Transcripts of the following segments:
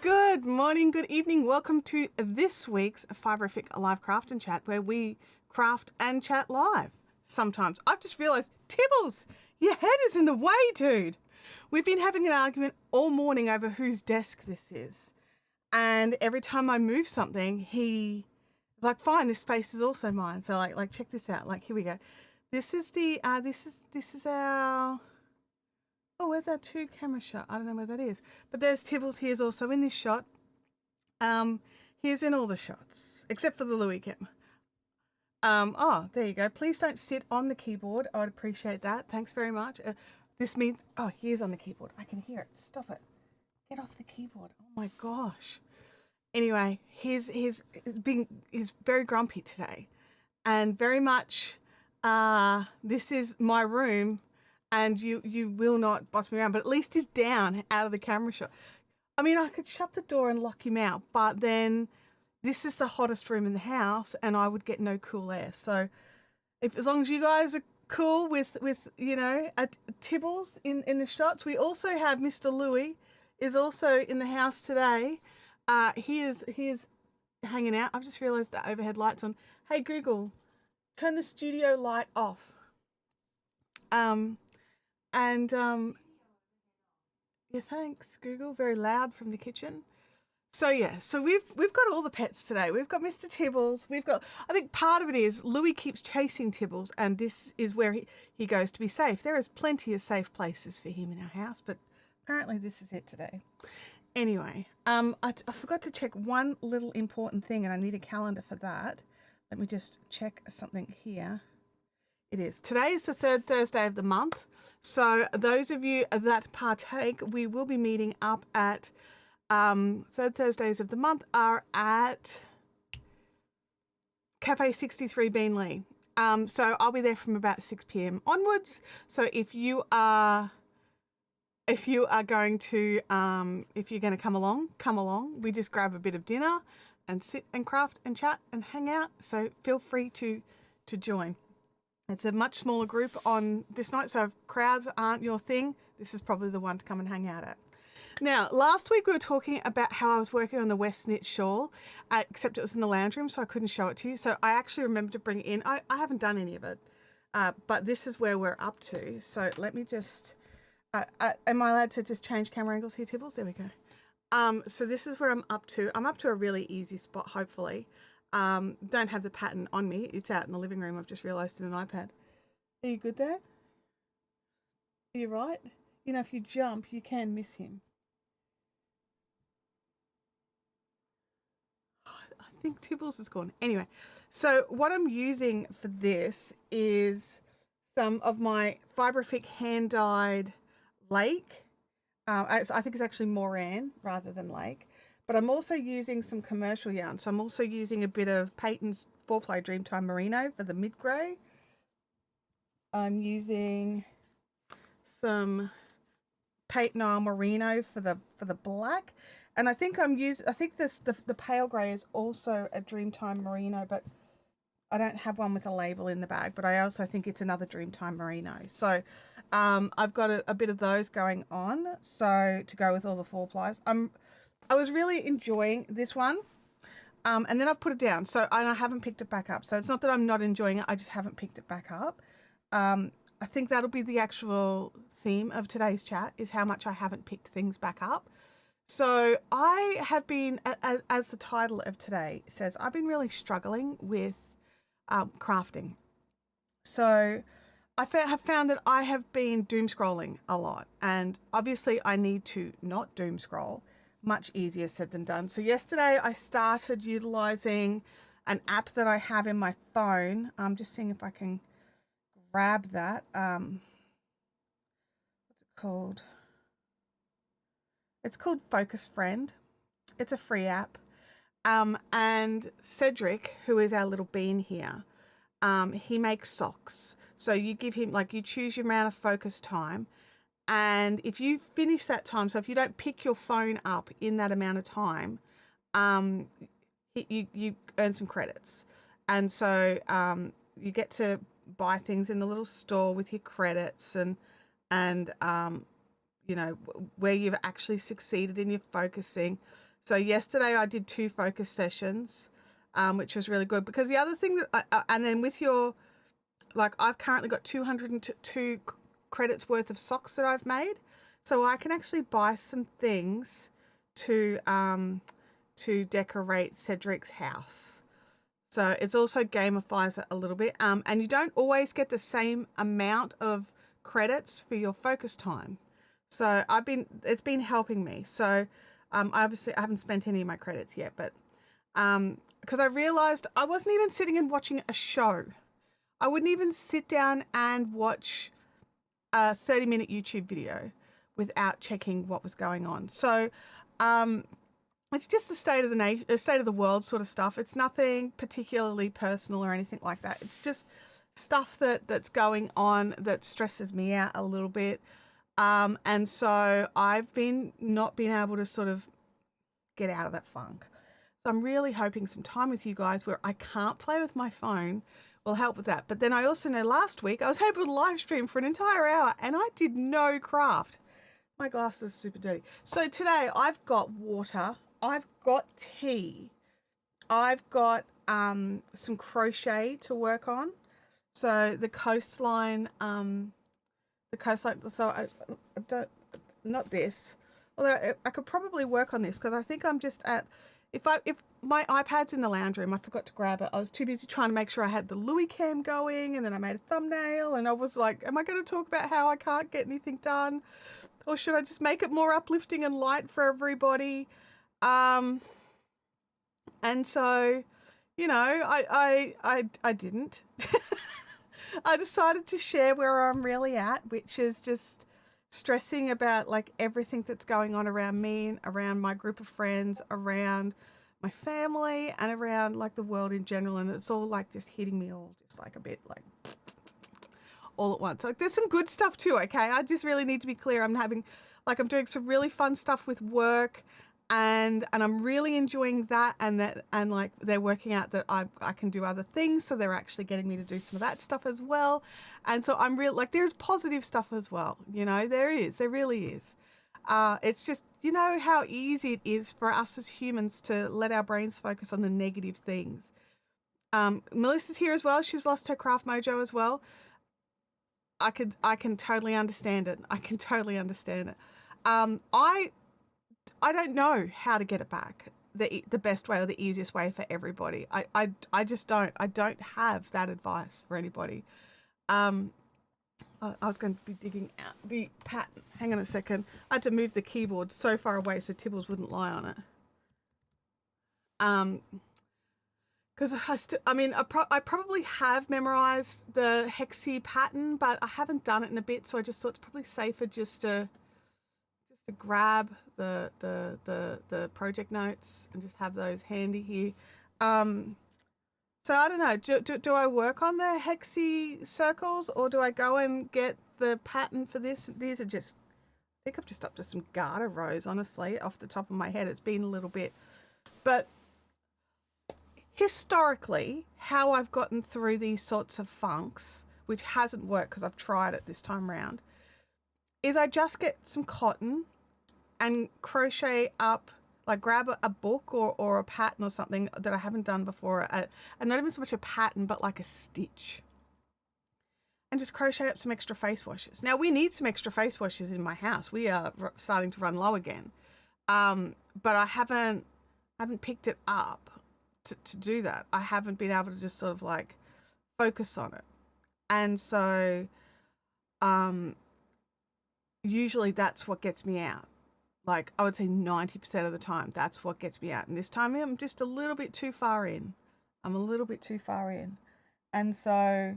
Good morning, good evening. Welcome to this week's Fiberific Live Craft and Chat, where we craft and chat live. Sometimes. I've just realised, Tibbles, your head is in the way, dude. We've been having an argument all morning over whose desk this is. And every time I move something, he is like, fine, this space is also mine. So like check this out. Like, here we go. This is the, this is our... Oh, where's our 2-camera shot? I don't know where that is. But there's Tibbles. He is also in this shot. He is in all the shots, except for the Louis cam. Oh, there you go. Please don't sit on the keyboard. I would appreciate that. Thanks very much. This means... Oh, he is on the keyboard. I can hear it. Stop it. Get off the keyboard. Oh, my gosh. Anyway, he's very grumpy today. And very much, this is my room. And you will not boss me around, but at least he's down out of the camera shot. I mean, I could shut the door and lock him out, but then this is the hottest room in the house and I would get no cool air. So as long as you guys are cool with you know, Tibbles in the shots. We also have Mr. Louis is also in the house today. He is hanging out. I've just realized the overhead light's on. Hey Google, turn the studio light off. Yeah, thanks, Google. Very loud from the kitchen. So yeah, so we've got all the pets today. We've got Mr. Tibbles. We've got, I think part of it is Louis keeps chasing Tibbles, and this is where he goes to be safe. There is plenty of safe places for him in our house, but apparently this is it today. Anyway, I forgot to check one little important thing, and I need a calendar for that. Let me just check something here. It is. Today is the third Thursday of the month. So those of you that partake, we will be meeting up at third Thursdays of the month are at Cafe 63 Beanley. So I'll be there from about 6 p.m. onwards. So if you're going to come along. We just grab a bit of dinner and sit and craft and chat and hang out. So feel free to join. It's a much smaller group on this night, so if crowds aren't your thing, this is probably the one to come and hang out at. Now, last week we were talking about how I was working on the West Knit shawl, except it was in the lounge room, so I couldn't show it to you. So I actually remembered to bring it in. I haven't done any of it, but this is where we're up to. So let me just... am I allowed to just change camera angles here, Tibbles? There we go. So this is where I'm up to. I'm up to a really easy spot, hopefully. Don't have the pattern on me. It's out in the living room. I've just realised in an iPad. Are you good there? Are you right? You know, if you jump, you can miss him. I think Tibbles is gone. Anyway, so what I'm using for this is some of my Fiberific hand-dyed Lake. I think it's actually Moran rather than Lake. But I'm also using some commercial yarn. So I'm also using a bit of Peyton's 4-ply Dreamtime Merino for the mid-grey. I'm using some Peyton Isle Merino for the black. And I think the pale grey is also a Dreamtime Merino, but I don't have one with a label in the bag, but I also think it's another Dreamtime Merino. So I've got a bit of those going on. So to go with all the 4-plies. I was really enjoying this one, and then I've put it down. So I haven't picked it back up. So it's not that I'm not enjoying it. I just haven't picked it back up. I think that'll be the actual theme of today's chat, is how much I haven't picked things back up. So I have been, as the title of today says, I've been really struggling with crafting. So I have found that I have been doom scrolling a lot, and obviously I need to not doom scroll. Much easier said than done. So yesterday I started utilizing an app that I have in my phone. I'm just seeing if I can grab that. What's it called? It's called Focus Friend. It's a free app. And Cedric, who is our little bean here, he makes socks. So you give him, like, you choose your amount of focus time. And if you finish that time, so if you don't pick your phone up in that amount of time, you earn some credits. And so you get to buy things in the little store with your credits and you know, where you've actually succeeded in your focusing. So yesterday I did 2 focus sessions, which was really good, because the other thing that and then with your, like, I've currently got 202 credits worth of socks that I've made, so I can actually buy some things to decorate Cedric's house. So it's also gamifies it a little bit, and you don't always get the same amount of credits for your focus time. So it's been helping me. So obviously I haven't spent any of my credits yet, but because I realized I wasn't even sitting and watching a show. I wouldn't even sit down and watch a 30-minute YouTube video without checking what was going on. So it's just the state of the state of the world sort of stuff. It's nothing particularly personal or anything like that. It's just stuff that's going on that stresses me out a little bit. And so I've not been able to sort of get out of that funk. So I'm really hoping some time with you guys where I can't play with my phone will help with that. But then I also know last week I was able to live stream for an entire hour and I did no craft. My glass is super dirty. So today I've got water, I've got tea, I've got some crochet to work on. So the coastline, so I don't, not this, although I could probably work on this, because I think I'm just at, if my iPad's in the lounge room, I forgot to grab it. I was too busy trying to make sure I had the Louis cam going, and then I made a thumbnail, and I was like, am I going to talk about how I can't get anything done? Or should I just make it more uplifting and light for everybody? And so, you know, I didn't. I decided to share where I'm really at, which is just stressing about like everything that's going on around me and around my group of friends, around my family, and around like the world in general. And it's all like just hitting me all just like a bit like all at once. Like there's some good stuff too, okay? I just really need to be clear. I'm doing some really fun stuff with work, and I'm really enjoying that, and like they're working out that I can do other things, so they're actually getting me to do some of that stuff as well. And so I'm real, like, there's positive stuff as well, you know, there really is. It's just, you know how easy it is for us as humans to let our brains focus on the negative things. Melissa's here as well. She's lost her craft mojo as well. I can totally understand it. I can totally understand it. I don't know how to get it back the best way or the easiest way for everybody. I just don't. I don't have that advice for anybody. I was going to be digging out the pattern. Hang on a second. I had to move the keyboard so far away so Tibbles wouldn't lie on it. Because I probably have memorized the hexi pattern, but I haven't done it in a bit, so I just thought it's probably safer just to grab the project notes and just have those handy here. So I don't know, do I work on the hexi circles, or do I go and get the pattern for this? These are just, I think I'm just up to some garter rows, honestly, off the top of my head. It's been a little bit, but historically, how I've gotten through these sorts of funks, which hasn't worked because I've tried it this time round, is I just get some cotton and crochet up, like grab a book or a pattern or something that I haven't done before, and not even so much a pattern, but like a stitch, and just crochet up some extra face washes. Now we need some extra face washes in my house. We are starting to run low again, but I haven't picked it up to do that. I haven't been able to just sort of like focus on it, and so usually that's what gets me out. Like I would say 90% of the time, that's what gets me out. And this time I'm just a little bit too far in. I'm a little bit too far in. And so,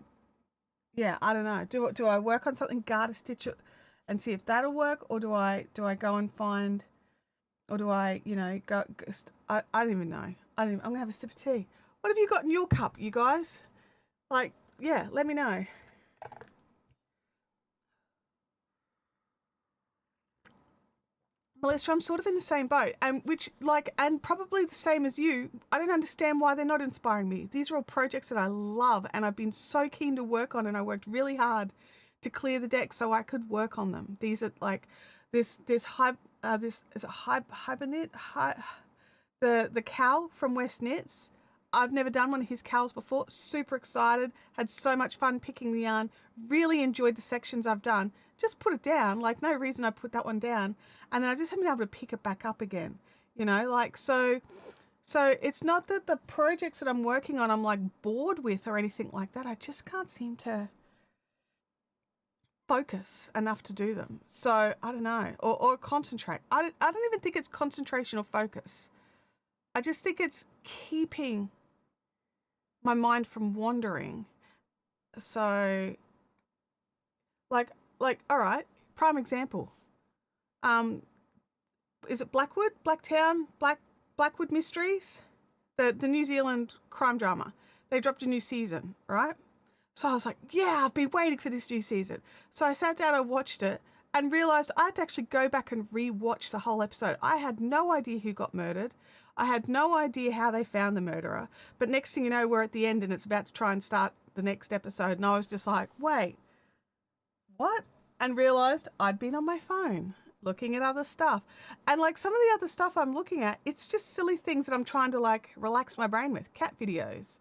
yeah, I don't know. Do I work on something, garter stitch it and see if that'll work? Or do I go and find, or do I, you know, I don't even know. I'm going to have a sip of tea. What have you got in your cup, you guys? Like, yeah, let me know. Melissa, I'm sort of in the same boat, and probably the same as you. I don't understand why they're not inspiring me. These are all projects that I love, and I've been so keen to work on, and I worked really hard to clear the deck so I could work on them. These are like this is a hibernate. the cowl from West Knits. I've never done one of his cowls before. Super excited. Had so much fun picking the yarn. Really enjoyed the sections I've done. Just put it down. Like, no reason I put that one down. And then I just haven't been able to pick it back up again. You know, like, so it's not that the projects that I'm working on I'm like bored with or anything like that. I just can't seem to focus enough to do them. So I don't know, or concentrate. I don't even think it's concentration or focus. I just think it's keeping my mind from wandering. So like all right, prime example. Is it Blackwood Mysteries? The New Zealand crime drama. They dropped a new season, right? So I was like, yeah, I've been waiting for this new season. So I sat down and watched it and realized I had to actually go back and re-watch the whole episode. I had no idea who got murdered. I had no idea how they found the murderer. But next thing you know, we're at the end and it's about to try and start the next episode. And I was just like, wait, what? And realized I'd been on my phone looking at other stuff. And like some of the other stuff I'm looking at, it's just silly things that I'm trying to like relax my brain with. Cat videos,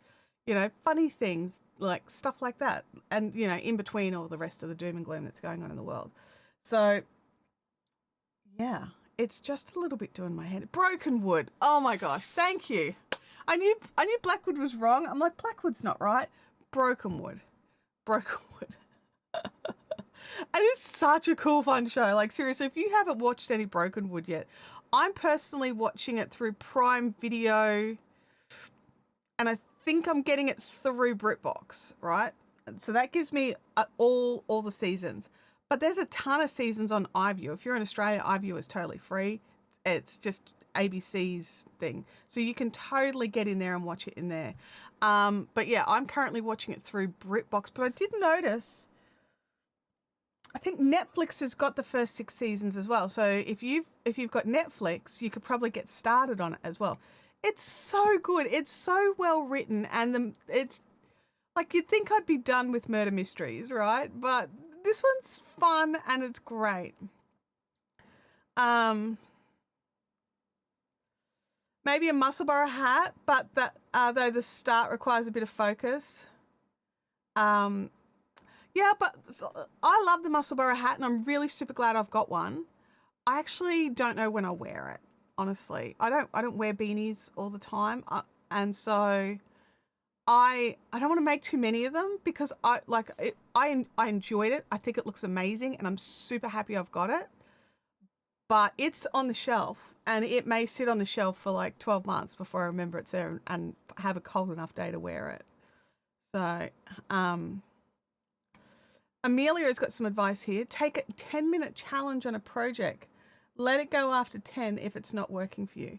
you know, funny things, like stuff like that. And, you know, in between all the rest of the doom and gloom that's going on in the world. So yeah, it's just a little bit doing my head. Broken wood. Oh my gosh. Thank you. I knew Blackwood was wrong. I'm like, Blackwood's not right. Broken wood. And it's such a cool, fun show. Like, seriously, if you haven't watched any Broken Wood yet, I'm personally watching it through Prime Video, and I think I'm getting it through BritBox, right? So that gives me all the seasons. But there's a ton of seasons on iView. If you're in Australia, iView is totally free. It's just ABC's thing. So you can totally get in there and watch it in there. But yeah, I'm currently watching it through BritBox. But I did notice, I think Netflix has got the first 6 seasons as well. So if you've got Netflix, you could probably get started on it as well. It's so good. It's so well written, and it's like, you'd think I'd be done with murder mysteries, right? But this one's fun and it's great. Maybe a Musselburgh hat, but that though the start requires a bit of focus. Yeah, but I love the Musselburgh hat, and I'm really super glad I've got one. I actually don't know when I'll wear it, honestly. I don't wear beanies all the time, and so I don't want to make too many of them because I enjoyed it. I think it looks amazing, and I'm super happy I've got it. But it's on the shelf, and it may sit on the shelf for like 12 months before I remember it's there and have a cold enough day to wear it. So, Amelia has got some advice here. Take a 10-minute challenge on a project. Let it go after 10 if it's not working for you.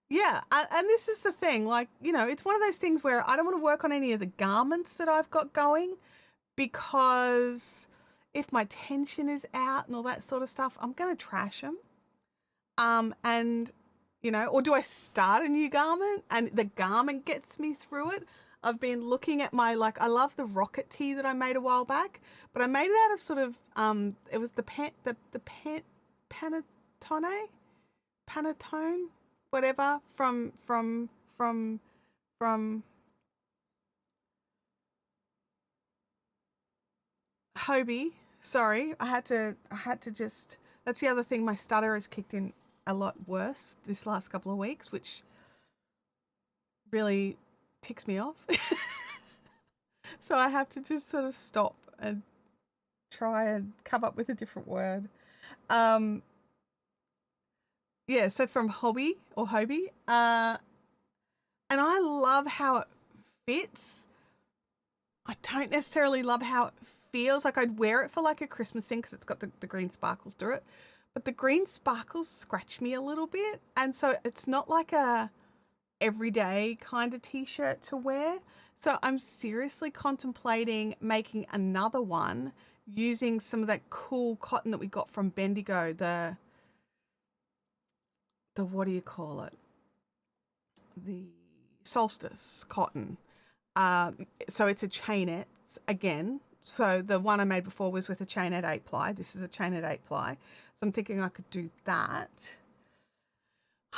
Yeah, and this is the thing. Like, you know, it's one of those things where I don't want to work on any of the garments that I've got going, because if my tension is out and all that sort of stuff, I'm going to trash them. And, you know, or do I start a new garment and the garment gets me through it? I've been looking at my, like, I love the rocket tee that I made a while back, but I made it out of sort of, it was the Panettone, whatever, from Hobie. Sorry, I had to just, that's the other thing, my stutter has kicked in a lot worse this last couple of weeks, which really ticks me off. So I have to just sort of stop and try and come up with a different word. Yeah, so from Hobie, and I love how it fits. I don't necessarily love how it feels. Like, I'd wear it for like a Christmas thing because it's got the green sparkles through it, but the green sparkles scratch me a little bit, and so it's not like a everyday kind of t-shirt to wear. So I'm seriously contemplating making another one using some of that cool cotton that we got from Bendigo, the what do you call it? The solstice cotton. So it's a chainette again. So the one I made before was with a chainette 8-ply. This is a chainette 8-ply. So I'm thinking I could do that.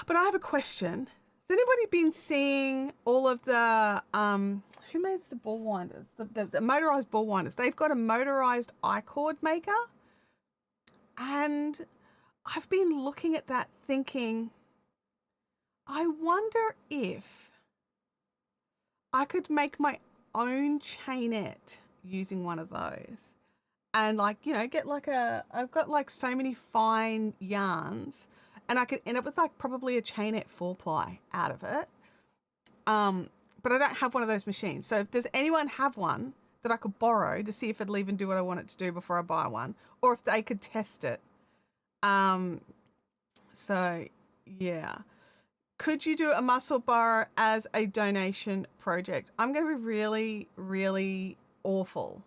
But I have a question. anybody been seeing all of the who makes the ball winders? The motorized ball winders. They've got a motorized I-cord maker. And I've been looking at that thinking, I wonder if I could make my own chainette using one of those. And like, you know, get like I've got like so many fine yarns, and I could end up with like probably a chainette 4-ply out of it. But I don't have one of those machines. So does anyone have one that I could borrow to see if it'll even do what I want it to do before I buy one, or if they could test it? So yeah. Could you do a muscle bar as a donation project? I'm going to be really, really awful.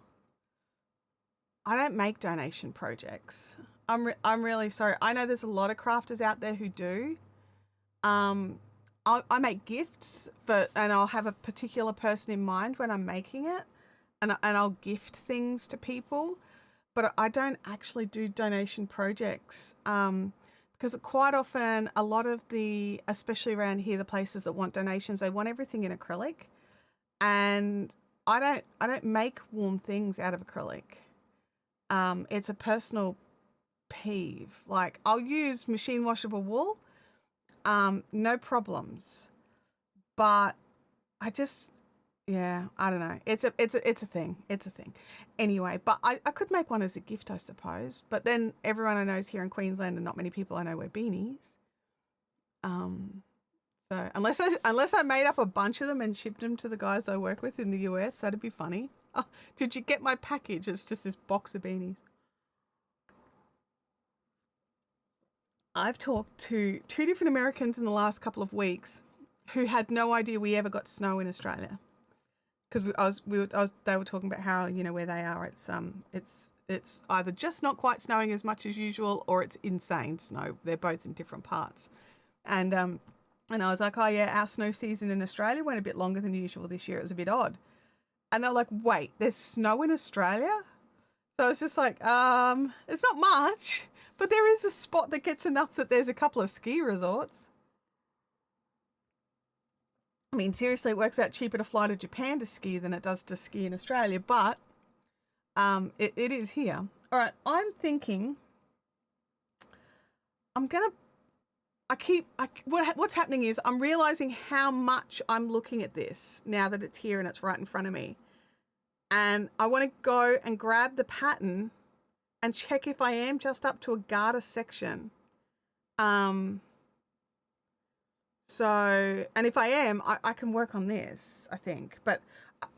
I don't make donation projects. I'm really sorry. I know there's a lot of crafters out there who do. I make gifts, and I'll have a particular person in mind when I'm making it, and I'll gift things to people, but I don't actually do donation projects, because quite often a lot of especially around here, the places that want donations, they want everything in acrylic, and I don't make warm things out of acrylic. It's a personal peeve. Like, I'll use machine washable wool, no problems, but I just, yeah, I don't know. It's a thing. It's a thing. Anyway, but I could make one as a gift, I suppose. But then everyone I know is here in Queensland, and not many people I know wear beanies. So unless I made up a bunch of them and shipped them to the guys I work with in the US, that'd be funny. Oh, did you get my package? It's just this box of beanies. I've talked to 2 different Americans in the last couple of weeks who had no idea we ever got snow in Australia, because they were talking about how, you know, where they are, it's either just not quite snowing as much as usual, or it's insane snow. They're both in different parts, and I was like, oh yeah, our snow season in Australia went a bit longer than usual this year. It was a bit odd, and they're like, wait, there's snow in Australia? So it's just like, it's not much. But there is a spot that gets enough that there's a couple of ski resorts. I mean, seriously, it works out cheaper to fly to Japan to ski than it does to ski in Australia, but it is here. All right, I'm thinking what's happening is I'm realizing how much I'm looking at this now that it's here and it's right in front of me. And I want to go and grab the pattern and check if I am just up to a garter section. So, and if I am, I can work on this, I think. But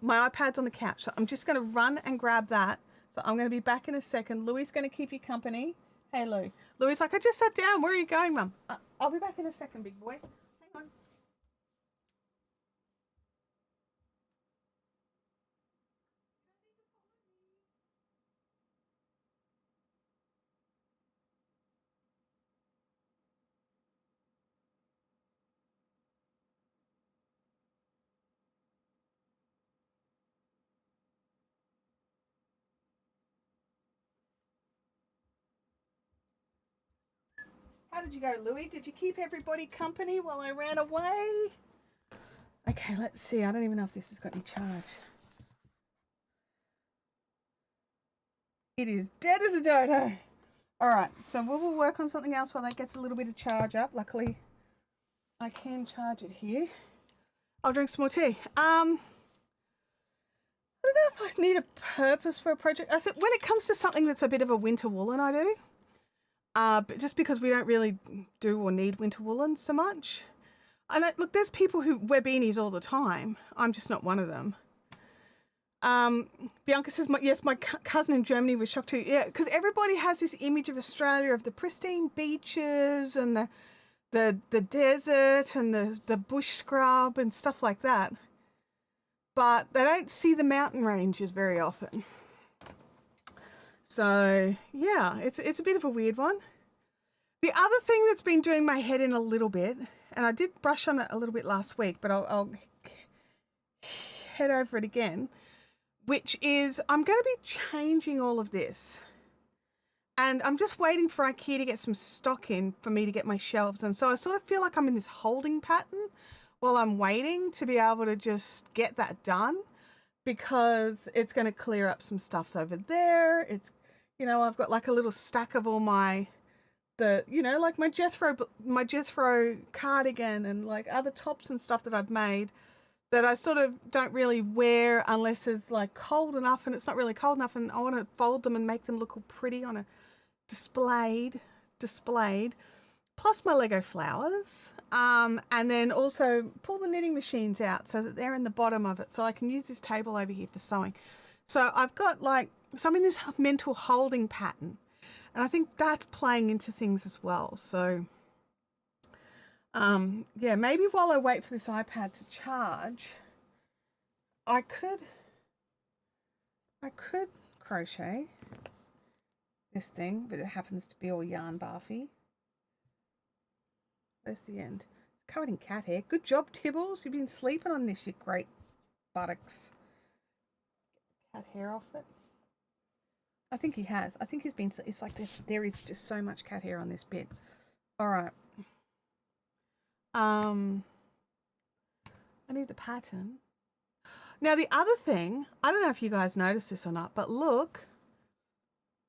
my iPad's on the couch, so I'm just going to run and grab that. So I'm going to be back in a second. Louie's going to keep you company. Hey, Lou. Louie's like, I just sat down. Where are you going, Mum? I'll be back in a second, big boy. Hang on. How did you go, Louie? Did you keep everybody company while I ran away? Okay, let's see. I don't even know if this has got any charge. It is dead as a dodo. All right, so we will work on something else while that gets a little bit of charge up. Luckily, I can charge it here. I'll drink some more tea. I don't know if I need a purpose for a project. I said, when it comes to something that's a bit of a winter woolen, I do. But just because we don't really do or need winter woolen so much. And look, there's people who wear beanies all the time. I'm just not one of them. Bianca says, yes, my cousin in Germany was shocked too. Yeah, because everybody has this image of Australia of the pristine beaches and the desert and the bush scrub and stuff like that. But they don't see the mountain ranges very often. So yeah, it's a bit of a weird one. The other thing that's been doing my head in a little bit, and I did brush on it a little bit last week, but I'll head over it again, which is I'm going to be changing all of this. And I'm just waiting for IKEA to get some stock in for me to get my shelves. And so I sort of feel like I'm in this holding pattern while I'm waiting to be able to just get that done, because it's going to clear up some stuff over there. It's, you know, I've got like a little stack of all my, like my Jethro cardigan and like other tops and stuff that I've made that I sort of don't really wear unless it's like cold enough, and it's not really cold enough, and I want to fold them and make them look all pretty on a displayed, plus my Lego flowers, and then also pull the knitting machines out so that they're in the bottom of it, so I can use this table over here for sewing. So I've got so I'm in this mental holding pattern, and I think that's playing into things as well. So yeah, maybe while I wait for this iPad to charge, I could crochet this thing, but it happens to be all yarn barfy. There's the end. It's covered in cat hair. Good job, Tibbles. You've been sleeping on this, you great buttocks. Cat hair off it. I think he has. I think he's been. It's like this. There is just so much cat hair on this bit. All right. I need the pattern. Now the other thing, I don't know if you guys noticed this or not, but look,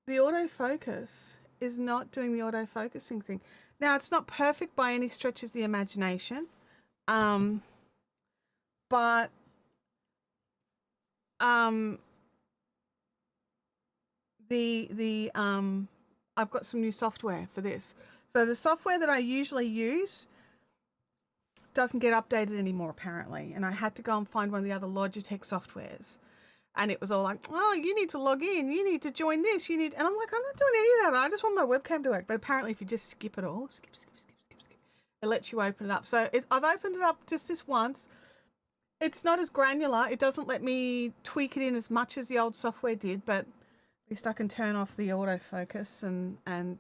the autofocus is not doing the autofocusing thing. Now it's not perfect by any stretch of the imagination, but I've got some new software for this. So the software that I usually use doesn't get updated anymore apparently, and I had to go and find one of the other Logitech softwares, and it was all like, oh, you need to log in, you need to join this, you need, and I'm like, I'm not doing any of that, I just want my webcam to work. But apparently if you just skip it all, skip, it lets you open it up. So I've opened it up just this once. It's not as granular, it doesn't let me tweak it in as much as the old software did, but at least I can turn off the autofocus and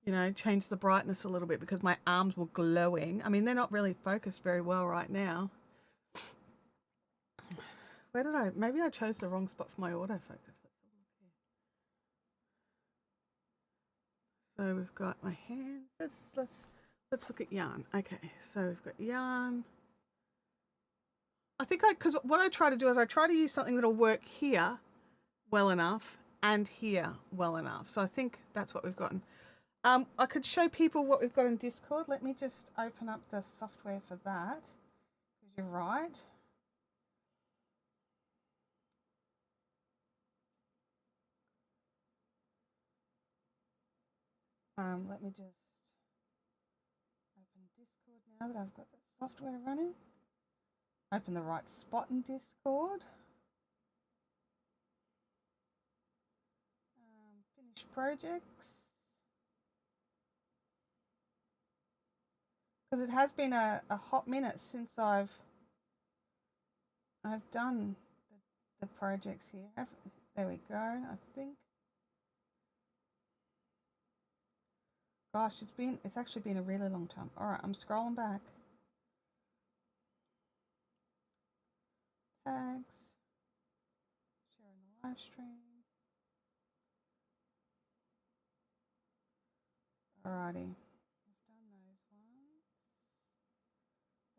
you know, change the brightness a little bit, because my arms were glowing. I mean, they're not really focused very well right now. Where did maybe I chose the wrong spot for my autofocus. So we've got my hands. Let's look at yarn. Okay, so we've got yarn. I think because what I try to do is I try to use something that'll work here well enough and here well enough. So I think that's what we've gotten. I could show people what we've got in Discord. Let me just open up the software for that, because you're right. Let me just open Discord now that I've got the software running. Open the right spot in Discord. Finish projects. Because it has been a hot minute since I've done the projects here. There we go, I think. Gosh, it's actually been a really long time. All right, I'm scrolling back. Tags. Sharing the live stream. Alrighty. We've done those ones.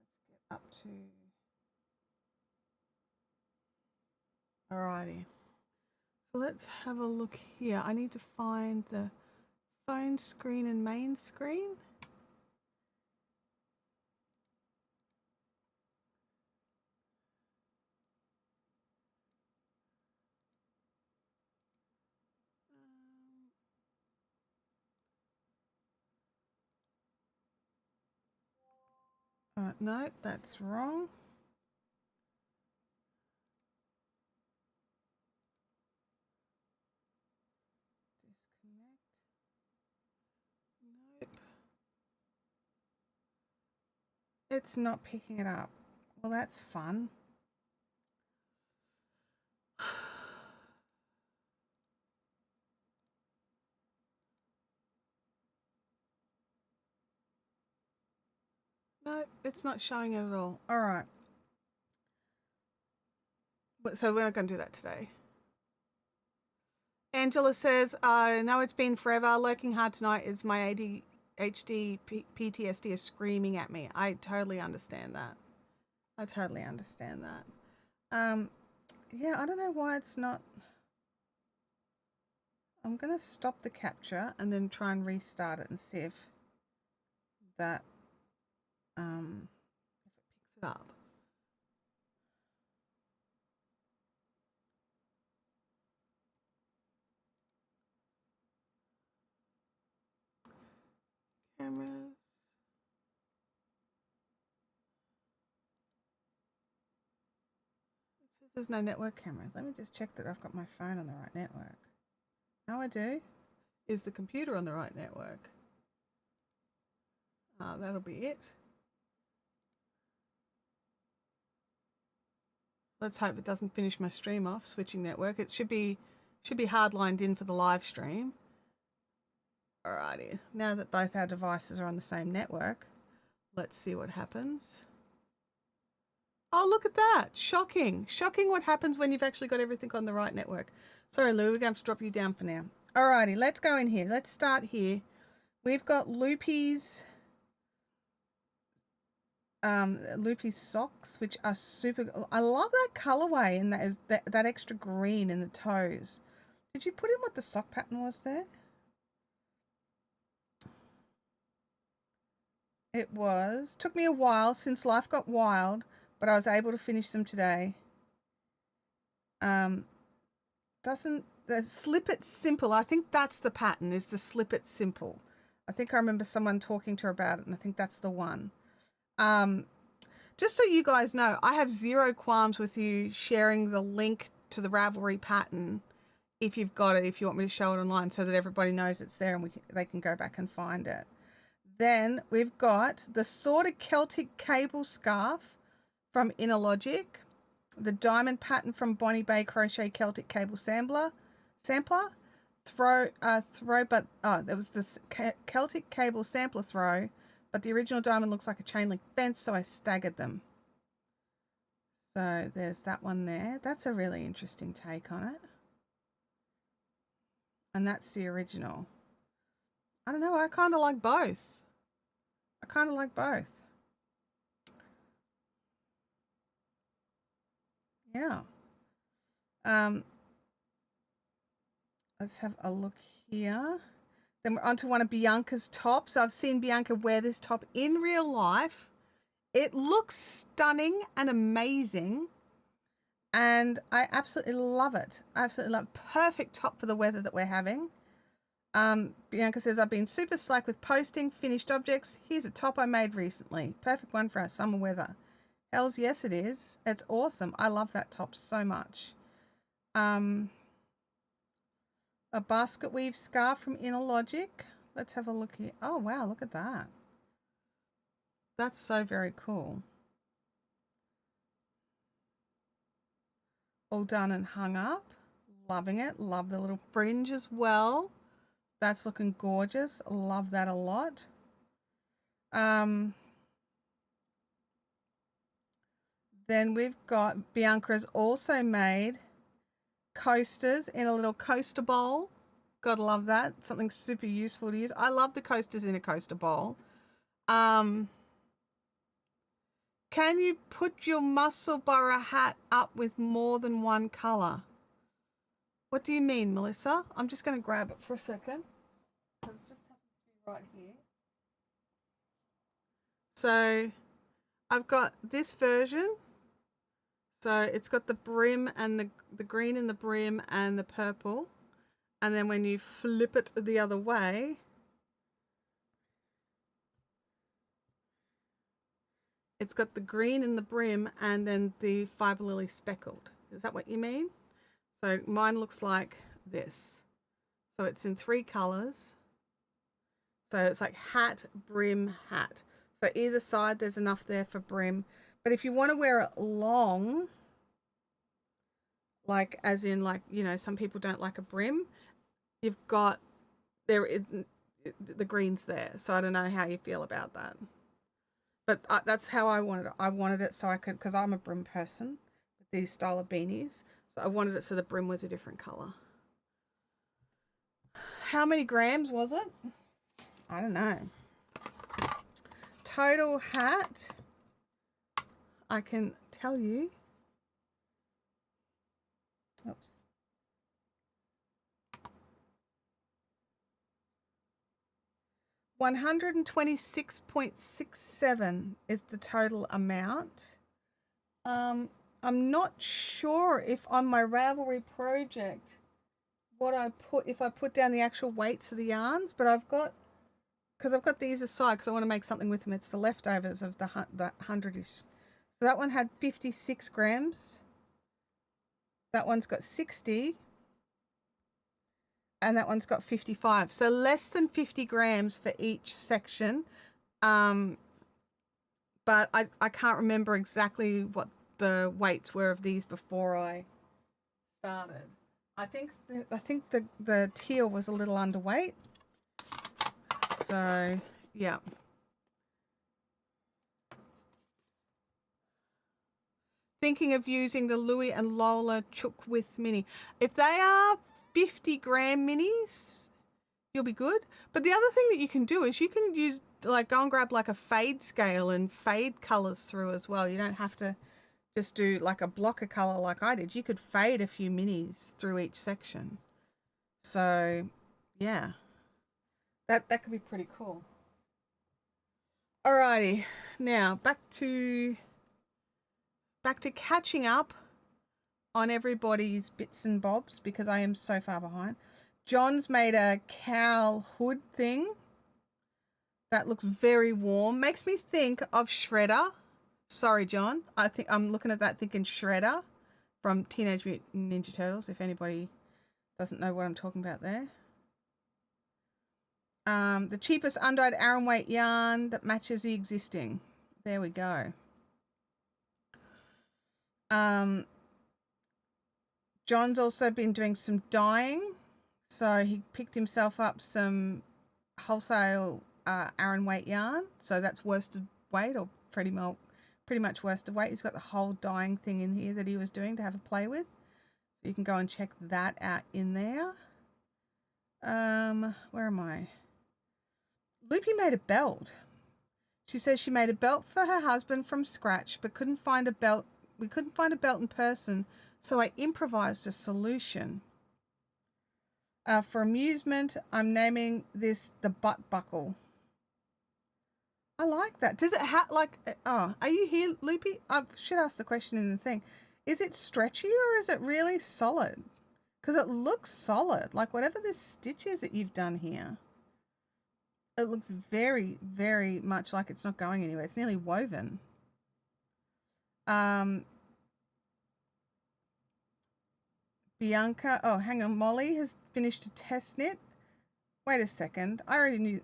Let's get up to. Alrighty. So let's have a look here. I need to find the phone screen and main screen. No, that's wrong. Disconnect. Nope. It's not picking it up. Well, that's fun. No, it's not showing it at all. All right. So we're not going to do that today. Angela says, I know it's been forever. Lurking hard tonight is my ADHD PTSD is screaming at me. I totally understand that. I totally understand that. Yeah, I don't know why it's not. I'm going to stop the capture and then try and restart it and see if that if it picks it up. Cameras. It says there's no network cameras. Let me just check that I've got my phone on the right network. No, I do. Is the computer on the right network? That'll be it. Let's hope it doesn't finish my stream off, switching network. It should be hardlined in for the live stream. Alrighty, now that both our devices are on the same network, let's see what happens. Oh, look at that. Shocking. Shocking what happens when you've actually got everything on the right network. Sorry, Lou, we're going to have to drop you down for now. Alrighty, let's go in here. Let's start here. We've got Loopy's socks, which are super. I love that colorway and that extra green in the toes. Did you put in what the sock pattern was there? It was. Took me a while since life got wild, but I was able to finish them today. The slip it simple. I think that's the pattern, is to slip it simple. I think I remember someone talking to her about it, and I think that's the one. Just so you guys know, I have zero qualms with you sharing the link to the Ravelry pattern if you've got it, if you want me to show it online so that everybody knows it's there and they can go back and find it. Then we've got the sort of Celtic cable scarf from Inner Logic, the diamond pattern from Bonnie Bay Crochet Celtic Cable Sampler. There was this Celtic Cable Sampler throw, but the original diamond looks like a chain link fence, so I staggered them. So there's that one there. That's a really interesting take on it. And that's the original. I don't know, I kind of like both. Yeah. Let's have a look here. Then we're onto one of Bianca's tops. I've seen Bianca wear this top in real life. It looks stunning and amazing. And I absolutely love it. Perfect top for the weather that we're having. Bianca says, I've been super slack with posting finished objects. Here's a top I made recently. Perfect one for our summer weather. Hells yes, it is. It's awesome. I love that top so much. A basket weave scarf from Inner Logic. Let's have a look here. Oh, wow, look at that. That's so very cool. All done and hung up. Loving it. Love the little fringe as well. That's looking gorgeous. Love that a lot. Then we've got, Bianca has also made coasters in a little coaster bowl. Gotta love that. Something super useful to use. I love the coasters in a coaster bowl. Can you put your Musselburgh hat up with more than one color? What do you mean, Melissa? I'm just going to grab it for a second. It just happens to be right here. So I've got this version. So it's got the brim and the green in the brim and the purple. And then when you flip it the other way, it's got the green in the brim and then the fiber lily speckled. Is that what you mean? So mine looks like this. So it's in 3 colors. So it's like hat, brim, hat. So either side there's enough there for brim. But if you want to wear it long, like as in like, you know, some people don't like a brim, you've got the green's there. So I don't know how you feel about that. But that's how I wanted it. I wanted it so I could, because I'm a brim person with these style of beanies. So I wanted it so the brim was a different color. how many grams was it? I don't know. Total hat, I can tell you. Oops. 126.67 is the total amount. I'm not sure if on my Ravelry project what I put, if I put down the actual weights of the yarns, but I've got, because I've got these aside because I want to make something with them. It's the leftovers of the 100-ish. So that one had 56 grams. That one's got 60. And that one's got 55. So less than 50 grams for each section. But I can't remember exactly what the weights were of these before I started. I think the teal was a little underweight. So, yeah. Thinking of using the Louis and Lola Chook with mini. If they are 50-gram minis, you'll be good. But the other thing that you can do is you can use, like, go and grab like a fade scale and fade colors through as well. You don't have to just do like a block of color like I did. You could fade a few minis through each section. So yeah, that could be pretty cool. Alrighty, now back to catching up on everybody's bits and bobs because I am so far behind. John's made a cowl hood thing that looks very warm. Makes me think of Shredder. Sorry, John. I think I'm looking at that thinking Shredder from Teenage Mutant Ninja Turtles, if anybody doesn't know what I'm talking about there. The cheapest undyed Aran weight yarn that matches the existing. There we go. John's also been doing some dyeing. So he picked himself up some wholesale Aran weight yarn. So that's worsted weight, or pretty much worsted weight. He's got the whole dyeing thing in here that he was doing to have a play with. So you can go and check that out in there. Where am I? Loopy made a belt. She says she made a belt for her husband from scratch, but couldn't find a belt. We couldn't find a belt in person, so I improvised a solution. For amusement, I'm naming this the butt buckle. I like that. Does it have like, oh, are you here, Loopy? I should ask the question in the thing. Is it stretchy or is it really solid? Because it looks solid, like whatever this stitch is that you've done here. It looks very, very much like it's not going anywhere. It's nearly woven. Bianca, oh, hang on. Molly has finished a test knit. Wait a second. I already knew.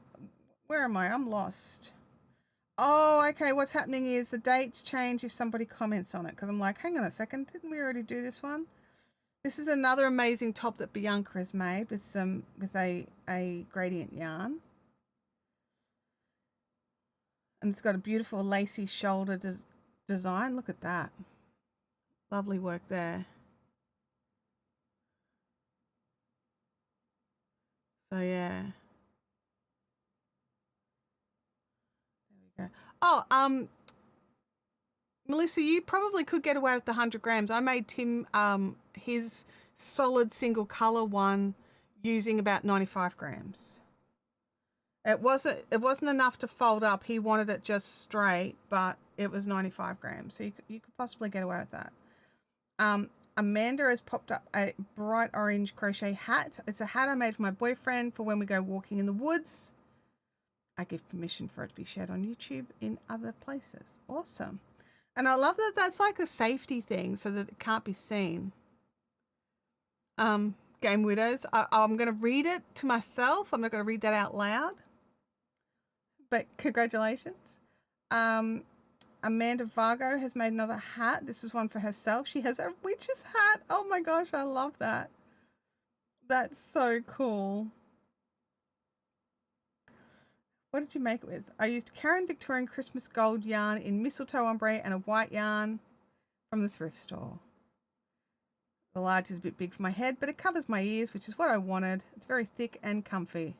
Where am I? I'm lost. Oh, okay. What's happening is the dates change if somebody comments on it. Because I'm like, hang on a second. Didn't we already do this one? This is another amazing top that Bianca has made with a gradient yarn. And it's got a beautiful lacy shoulder design. Look at that. Lovely work there. So yeah. There we go. Oh, Melissa, you probably could get away with the 100 grams. I made Tim his solid single color one using about 95 grams. It wasn't enough to fold up. He wanted it just straight, but it was 95 grams. So you could possibly get away with that. Amanda has popped up a bright orange crochet hat. It's a hat I made for my boyfriend for when we go walking in the woods. I give permission for it to be shared on YouTube in other places. Awesome. And I love that that's like a safety thing so that it can't be seen. Game Widows. I'm going to read it to myself. I'm not going to read that out loud. But congratulations. Amanda Vargo has made another hat. This was one for herself. She has a witch's hat. Oh my gosh, I love that. That's so cool. What did you make it with? I used Karen Victorian Christmas Gold yarn in mistletoe ombre and a white yarn from the thrift store. The large is a bit big for my head, but it covers my ears, which is what I wanted. It's very thick and comfy.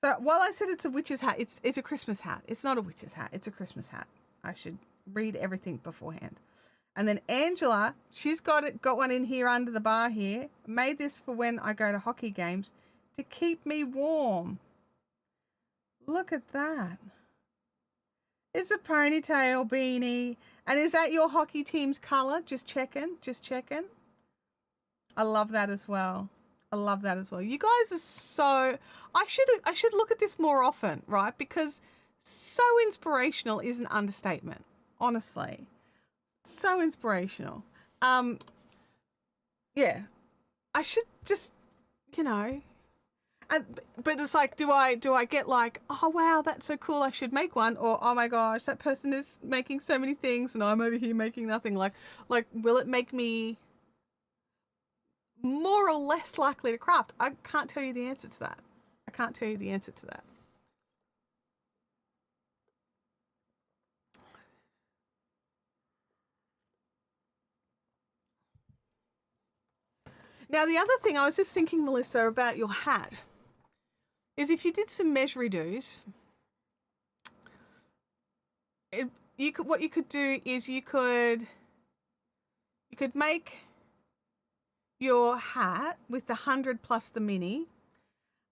So while I said it's a witch's hat, it's a Christmas hat. It's not a witch's hat. It's a Christmas hat. I should read everything beforehand. And then Angela, she's got one in here under the bar here. Made this for when I go to hockey games to keep me warm. Look at that. It's a ponytail beanie. And is that your hockey team's colour? Just checking. I love that as well. You guys are so... I should look at this more often, right? Because so inspirational is an understatement, honestly. So inspirational. Yeah. I should just, but it's like, do I get like, oh wow, that's so cool, I should make one, or oh my gosh, that person is making so many things and I'm over here making nothing. Like will it make me more or less likely to craft? I can't tell you the answer to that. Now, the other thing I was just thinking, Melissa, about your hat is if you did some measure-do's, what you could do is you could make your hat with the 100 plus the mini,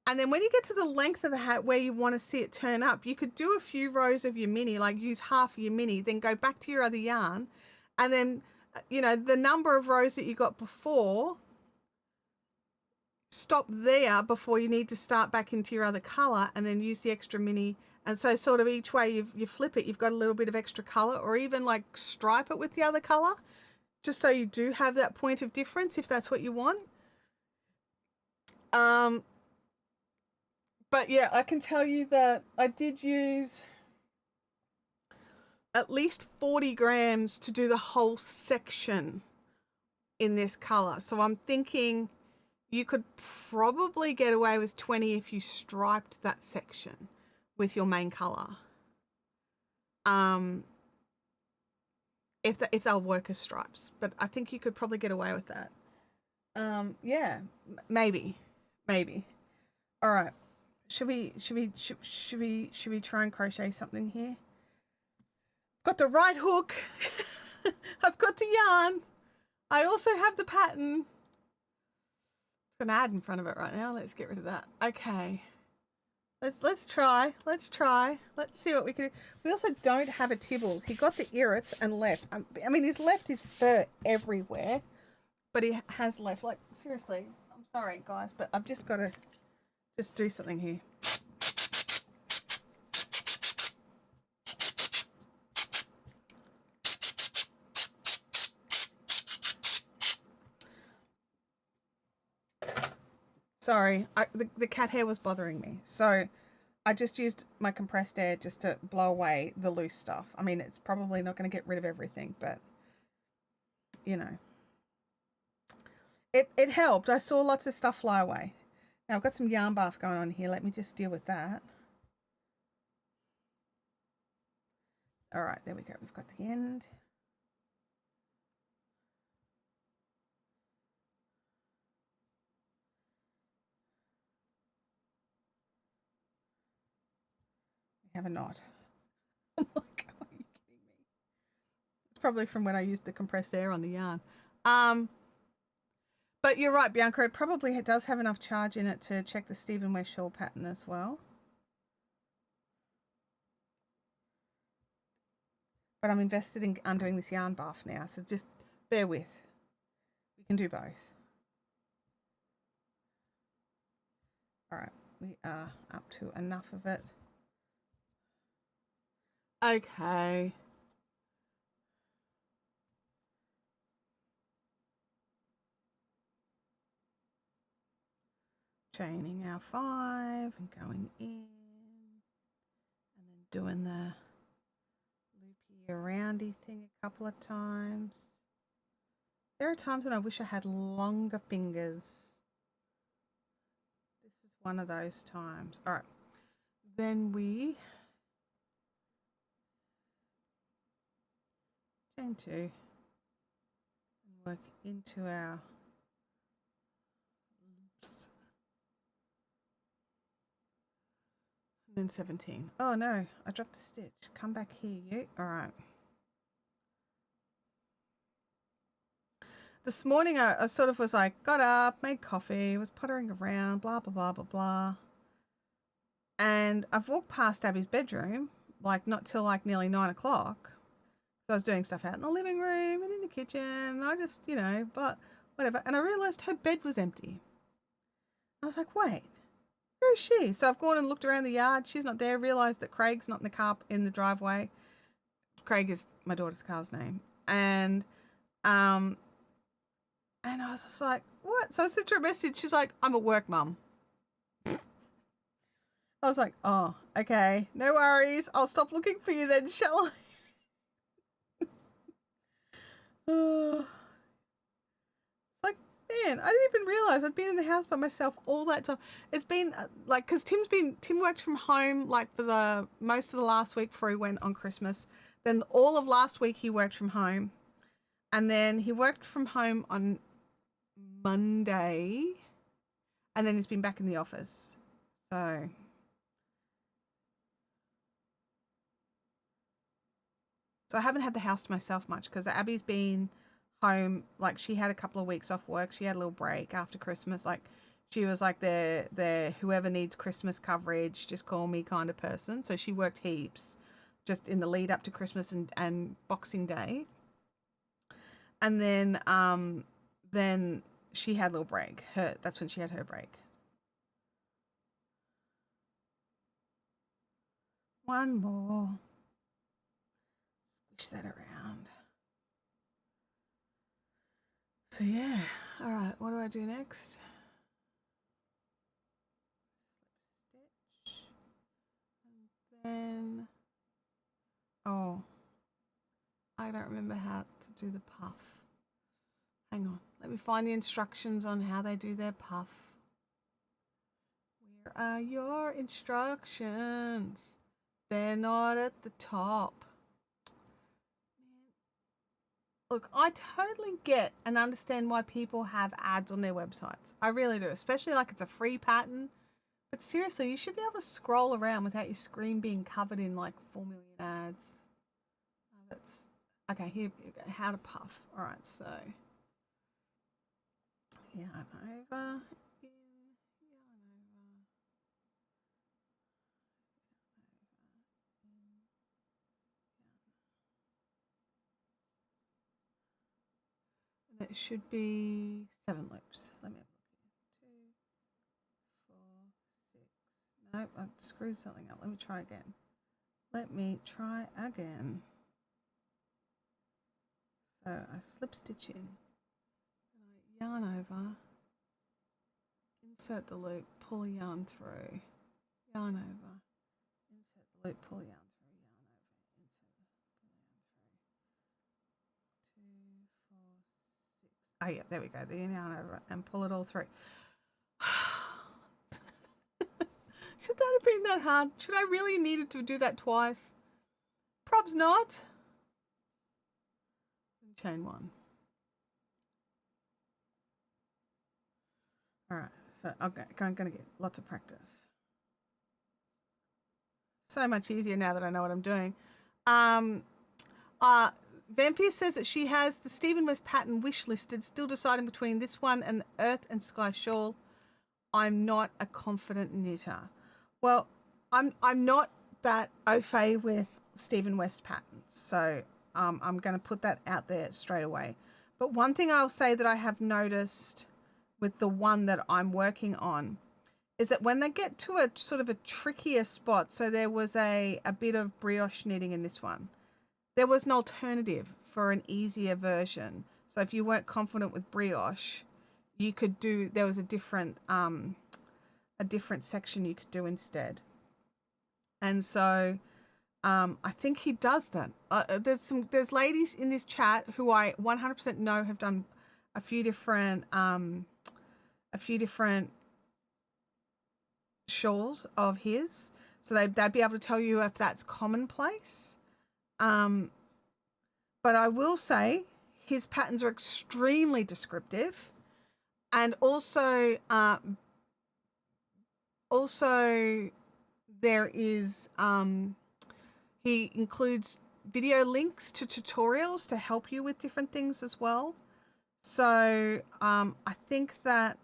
and then when you get to the length of the hat where you want to see it turn up, you could do a few rows of your mini, like use half of your mini, then go back to your other yarn, and then the number of rows that you got before, stop there before you need to start back into your other color, and then use the extra mini. And so sort of each way you flip it, you've got a little bit of extra color, or even like stripe it with the other color, just so you do have that point of difference if that's what you want. But yeah, I can tell you that I did use at least 40 grams to do the whole section in this color. So I'm thinking you could probably get away with 20 if you striped that section with your main color. If they'll work as stripes, but I think you could probably get away with that. Yeah, maybe. All right. Should we try and crochet something here? Got the right hook. I've got the yarn. I also have the pattern. It's got an ad in front of it right now. Let's get rid of that. Okay. Let's try. Let's see what we can do. We also don't have a Tibbles. He got the irrits and left. I mean, he's left his fur everywhere, but he has left. Like, seriously, I'm sorry, guys, but I've just got to do something here. Sorry, the cat hair was bothering me. So I just used my compressed air just to blow away the loose stuff. I mean, it's probably not going to get rid of everything, but, it helped. I saw lots of stuff fly away. Now I've got some yarn bath going on here. Let me just deal with that. All right, there we go. We've got the end. We have a knot. I'm like, are you kidding me? It's probably from when I used the compressed air on the yarn. But you're right, Bianca. It probably does have enough charge in it to check the Stephen West shawl pattern as well. But I'm invested in undoing this yarn bath now, so just bear with. We can do both. All right, we are up to enough of it. Okay. Chaining our 5 and going in, and then doing the loopy aroundy thing a couple of times. There are times when I wish I had longer fingers. This is one of those times. All right, then we chain 2 and work into our loops. And then 17. Oh no, I dropped a stitch. Come back here, you. All right. This morning I sort of was like, got up, made coffee, was pottering around, blah, blah, blah, blah, blah. And I've walked past Abby's bedroom, like not till like nearly 9 o'clock. So I was doing stuff out in the living room and in the kitchen. And I just, but whatever. And I realised her bed was empty. I was like, wait, where is she? So I've gone and looked around the yard. She's not there. Realised that Craig's not in the car in the driveway. Craig is my daughter's car's name. And I was just like, what? So I sent her a message. She's like, I'm at work, Mum. I was like, oh, okay. No worries. I'll stop looking for you then, shall I? Like, man, I didn't even realize I'd been in the house by myself all that time. It's been like, because Tim worked from home like for the most of the last week before he went on Christmas. Then all of last week he worked from home. And then he worked from home on Monday. And then he's been back in the office. So I haven't had the house to myself much because Abby's been home. Like, she had a couple of weeks off work. She had a little break after Christmas. Like, she was like the whoever needs Christmas coverage, just call me kind of person. So she worked heaps just in the lead up to Christmas and Boxing Day. And then she had a little break. That's when she had her break. One more. Squish that around. So yeah, all right, what do I do next? Slip stitch. And then, oh, I don't remember how to do the puff. Hang on, let me find the instructions on how they do their puff. Where are your instructions? They're not at the top. Look, I totally get and understand why people have ads on their websites. I really do, especially like it's a free pattern. But seriously, you should be able to scroll around without your screen being covered in like 4 million ads. That's okay. Here we go. How to puff. All right, so yarn over. It should be 7 loops. Let me have a look. 2, 4, 6. Nope, I've screwed something up. Let me try again. So I slip stitch in. And I yarn over. Insert the loop, pull a yarn through. Yarn over. Insert the loop, pull a yarn through. Yarn over. Insert, pull a yarn through. 2, 4, 6. Oh yeah, there we go. The yarn over and pull it all through. Should that have been that hard? Should I really needed to do that twice? Probs not. Chain 1. All right, so I'm going to get lots of practice. So much easier now that I know what I'm doing. Vampire says that she has the Stephen West pattern wish listed, still deciding between this one and the Earth and Sky shawl. I'm not a confident knitter. Well, I'm not that au fait with Stephen West patterns, so I'm going to put that out there straight away. But one thing I'll say that I have noticed with the one that I'm working on is that when they get to a sort of a trickier spot, so there was a bit of brioche knitting in this one, there was an alternative for an easier version. So if you weren't confident with brioche, you could do, there was a different section you could do instead. And so I think he does that. There's ladies in this chat who I 100% know have done a few different shawls of his, so they'd be able to tell you if that's commonplace. But I will say his patterns are extremely descriptive, and also there is he includes video links to tutorials to help you with different things as well. So I think that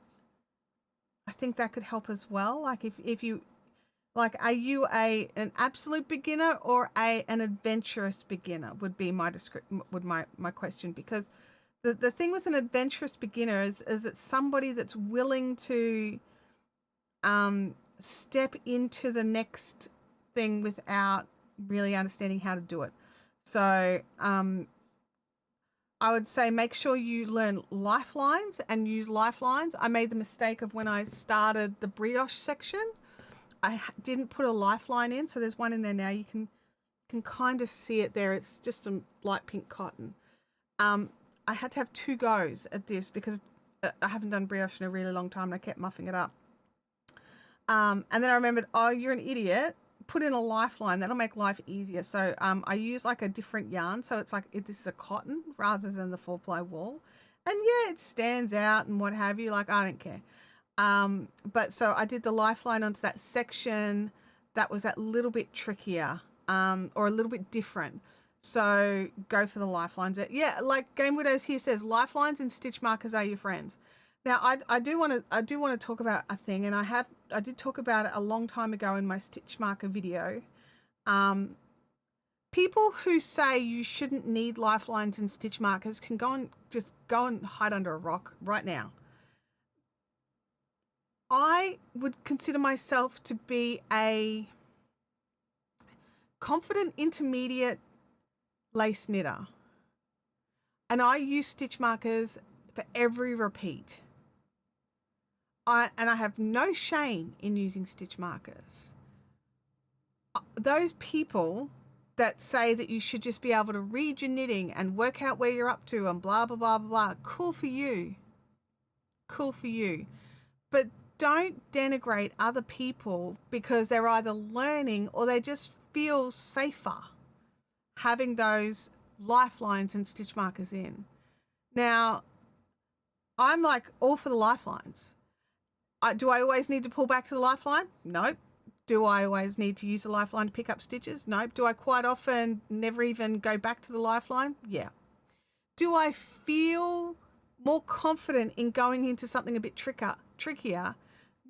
could help as well. Like if you like, are you an absolute beginner or an adventurous beginner would be my my question, because the thing with an adventurous beginner is it's somebody that's willing to step into the next thing without really understanding how to do it. So I would say make sure you learn lifelines and use lifelines. I made the mistake of when I started the brioche section, I didn't put a lifeline in. So there's one in there now. You can kind of see it there. It's just some light pink cotton. I had to have 2 goes at this because I haven't done brioche in a really long time and I kept muffing it up. And then I remembered, oh, you're an idiot. Put in a lifeline. That'll make life easier. So I use like a different yarn. So it's like this is a cotton rather than the 4-ply wool. And yeah, it stands out and what have you. Like, I don't care. But so I did the lifeline onto that section that was that little bit trickier or a little bit different. So go for the lifelines. Yeah, like Game Widows here says, lifelines and stitch markers are your friends. Now I do want to talk about a thing, and I did talk about it a long time ago in my stitch marker video. People who say you shouldn't need lifelines and stitch markers can just go and hide under a rock right now. I would consider myself to be a confident intermediate lace knitter, and I use stitch markers for every repeat. I have no shame in using stitch markers. Those people that say that you should just be able to read your knitting and work out where you're up to and blah, blah, blah, blah, blah, cool for you. Cool for you. But don't denigrate other people because they're either learning or they just feel safer having those lifelines and stitch markers in. Now, I'm like all for the lifelines. Do I always need to pull back to the lifeline? Nope. Do I always need to use the lifeline to pick up stitches? Nope. Do I quite often never even go back to the lifeline? Yeah. Do I feel more confident in going into something a bit trickier,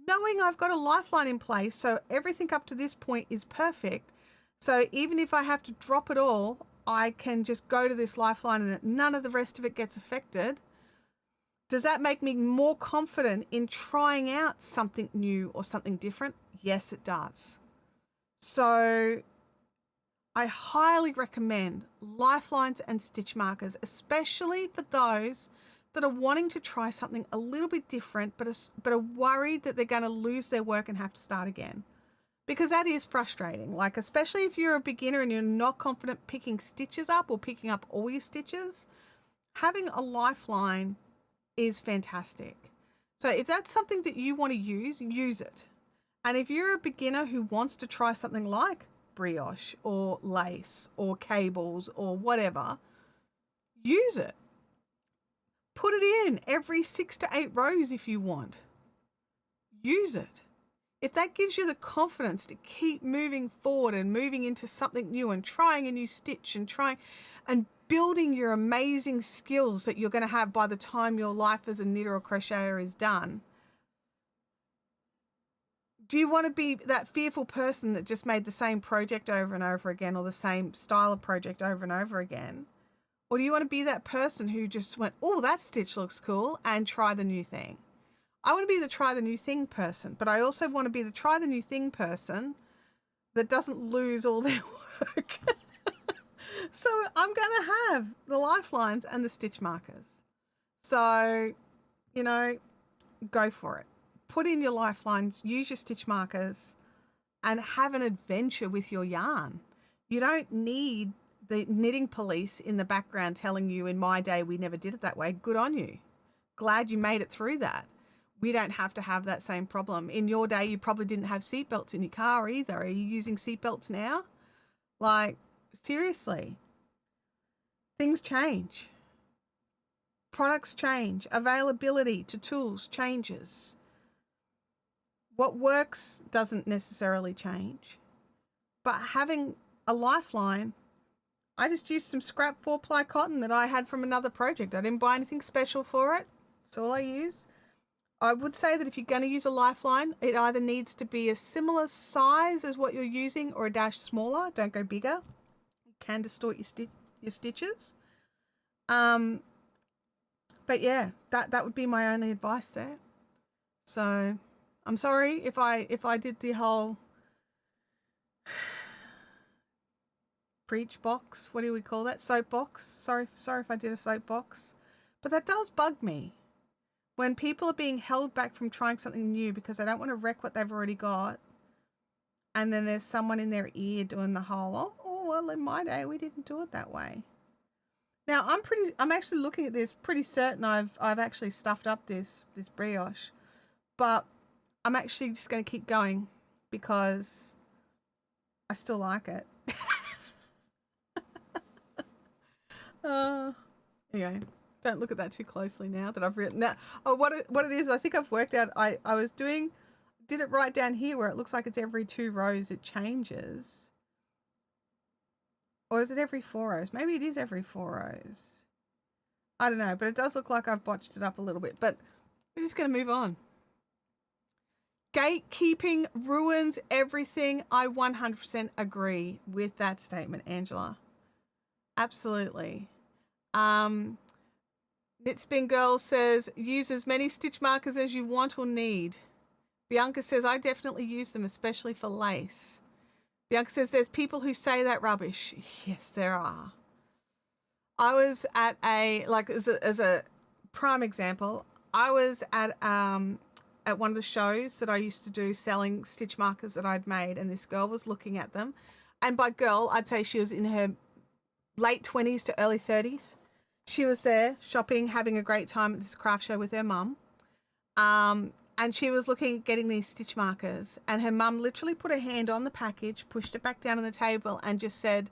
knowing I've got a lifeline in place, so everything up to this point is perfect? So even if I have to drop it all, I can just go to this lifeline and none of the rest of it gets affected. Does that make me more confident in trying out something new or something different? Yes, it does. So I highly recommend lifelines and stitch markers, especially for those that are wanting to try something a little bit different, but are worried that they're going to lose their work and have to start again. Because that is frustrating. Like, especially if you're a beginner and you're not confident picking stitches up or picking up all your stitches, having a lifeline is fantastic. So if that's something that you want to use it. And if you're a beginner who wants to try something like brioche or lace or cables or whatever, use it. Put it in every 6 to 8 rows if you want. Use it. If that gives you the confidence to keep moving forward and moving into something new and trying a new stitch and building your amazing skills that you're going to have by the time your life as a knitter or crocheter is done. Do you want to be that fearful person that just made the same project over and over again or the same style of project over and over again? Or do you want to be that person who just went, oh, that stitch looks cool, and try the new thing? I want to be the try the new thing person, but I also want to be the try the new thing person that doesn't lose all their work. So I'm going to have the lifelines and the stitch markers. So, go for it. Put in your lifelines, use your stitch markers, and have an adventure with your yarn. You don't need the knitting police in the background telling you, in my day, we never did it that way. Good on you. Glad you made it through that. We don't have to have that same problem. In your day, you probably didn't have seatbelts in your car either. Are you using seatbelts now? Like, seriously, things change. Products change. Availability to tools changes. What works doesn't necessarily change. But having a lifeline, I just used some scrap 4-ply cotton that I had from another project. I didn't buy anything special for it. That's all I used. I would say that if you're going to use a lifeline, it either needs to be a similar size as what you're using or a dash smaller. Don't go bigger. It can distort your stitches. But yeah, that would be my only advice there. So I'm sorry if I did the whole preach box. What do we call that? Soapbox. Sorry if I did a soapbox. But that does bug me. When people are being held back from trying something new because they don't want to wreck what they've already got. And then there's someone in their ear doing the whole, oh well, in my day we didn't do it that way. Now I'm actually looking at this, pretty certain I've actually stuffed up this brioche, but I'm actually just going to keep going because I still like it. Anyway, don't look at that too closely now that I've written that. Oh, what it is, I think I've worked out. I did it right down here where it looks like it's every 2 rows it changes. Or is it every 4 rows? Maybe it is every 4 rows. I don't know, but it does look like I've botched it up a little bit. But we're just going to move on. Gatekeeping ruins everything. I 100% agree with that statement, Angela. Absolutely. Knitspin Girl says, use as many stitch markers as you want or need. Bianca says, I definitely use them, especially for lace. Bianca says, there's people who say that rubbish. Yes, there are. I was at as a prime example, I was at one of the shows that I used to do selling stitch markers that I'd made, and this girl was looking at them. And by girl, I'd say she was in her late 20s to early 30s. She was there shopping, having a great time at this craft show with her mum. And she was getting these stitch markers, and her mum literally put her hand on the package, pushed it back down on the table and just said,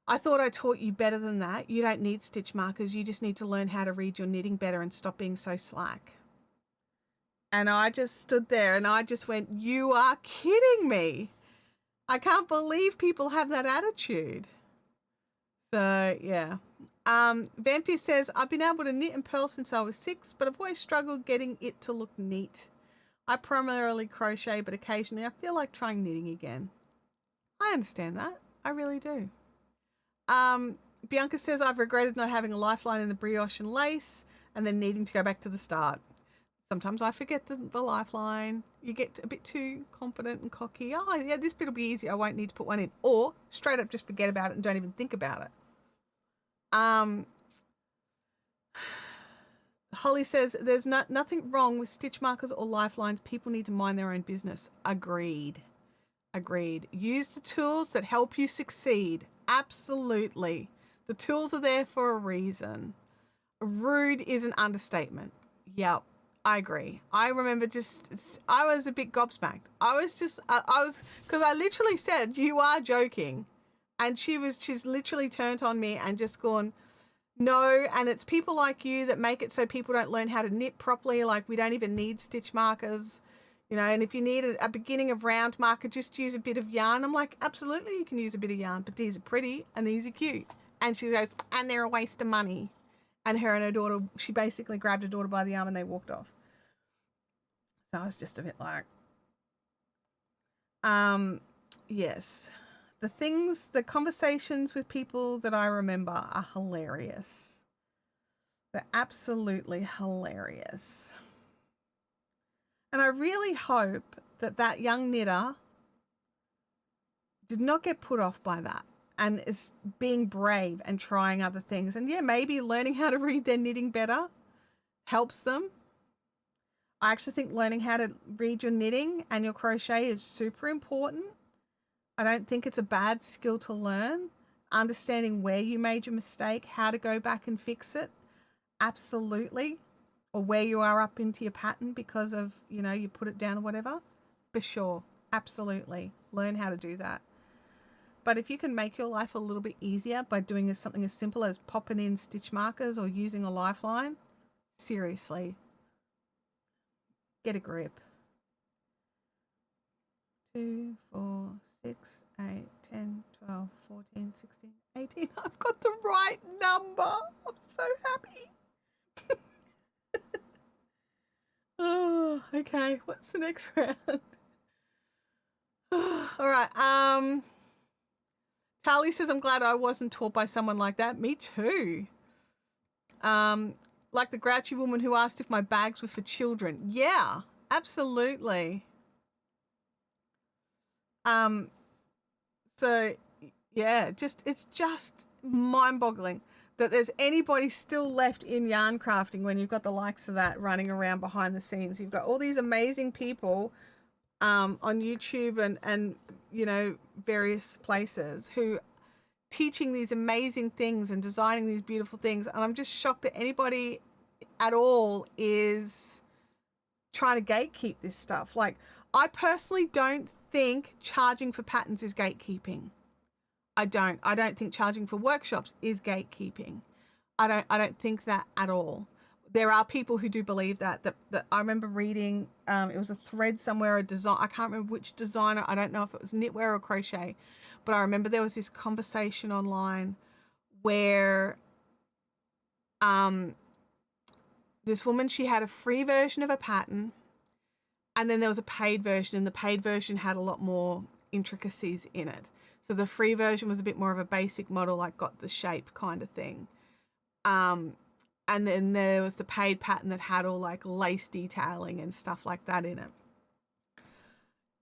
I thought I taught you better than that. You don't need stitch markers. You just need to learn how to read your knitting better and stop being so slack. And I just stood there and I just went, you are kidding me. I can't believe people have that attitude. So yeah. Vampire says, I've been able to knit and purl since I was 6, but I've always struggled getting it to look neat. I primarily crochet, but occasionally I feel like trying knitting again. I understand that. I really do. Bianca says, I've regretted not having a lifeline in the brioche and lace and then needing to go back to the start. Sometimes I forget the lifeline. You get a bit too confident and cocky. Oh, yeah, this bit will be easy. I won't need to put one in. Or straight up just forget about it and don't even think about it. Holly says, there's nothing wrong with stitch markers or lifelines. People need to mind their own business. Agreed. Use the tools that help you succeed. Absolutely. The tools are there for a reason. Rude is an understatement. Yep, I agree. I remember I was a bit gobsmacked. Because I literally said, you are joking. And she's literally turned on me and just gone, no, and it's people like you that make it so people don't learn how to knit properly. Like, we don't even need stitch markers, and if you need a beginning of round marker, just use a bit of yarn. I'm like, absolutely, you can use a bit of yarn, but these are pretty and these are cute. And she goes, and they're a waste of money. And her and her daughter, she basically grabbed her daughter by the arm and they walked off. So I was just a bit like, yes. The conversations with people that I remember are hilarious. They're absolutely hilarious. And I really hope that young knitter did not get put off by that and is being brave and trying other things. And yeah, maybe learning how to read their knitting better helps them. I actually think learning how to read your knitting and your crochet is super important. I don't think it's a bad skill to learn. Understanding where you made your mistake, how to go back and fix it, absolutely. Or where you are up into your pattern because of, you put it down or whatever, for sure, absolutely. Learn how to do that. But if you can make your life a little bit easier by doing something as simple as popping in stitch markers or using a lifeline, seriously, get a grip. 2, 4, 6, 8, 10, 12, 14, 16, 18. I've got the right number. I'm so happy. Oh, okay. What's the next round? All right. Tali says, I'm glad I wasn't taught by someone like that. Me too. Like the grouchy woman who asked if my bags were for children. Yeah, absolutely. So yeah, it's just mind-boggling that there's anybody still left in yarn crafting when you've got the likes of that running around behind the scenes. You've got all these amazing people on YouTube and you know, various places who teaching these amazing things and designing these beautiful things. And I'm just shocked that anybody at all is trying to gatekeep this stuff. Like, I personally don't think charging for patterns is gatekeeping. I don't think charging for workshops is gatekeeping. I don't think that at all. There are people who do believe that I remember reading, it was a thread somewhere, a design, I can't remember which designer, I don't know if it was knitwear or crochet, but I remember there was this conversation online where this woman, she had a free version of a pattern and then there was a paid version, and the paid version had a lot more intricacies in it. So the free version was a bit more of a basic model, like got the shape kind of thing. And then there was the paid pattern that had all like lace detailing and stuff like that in it.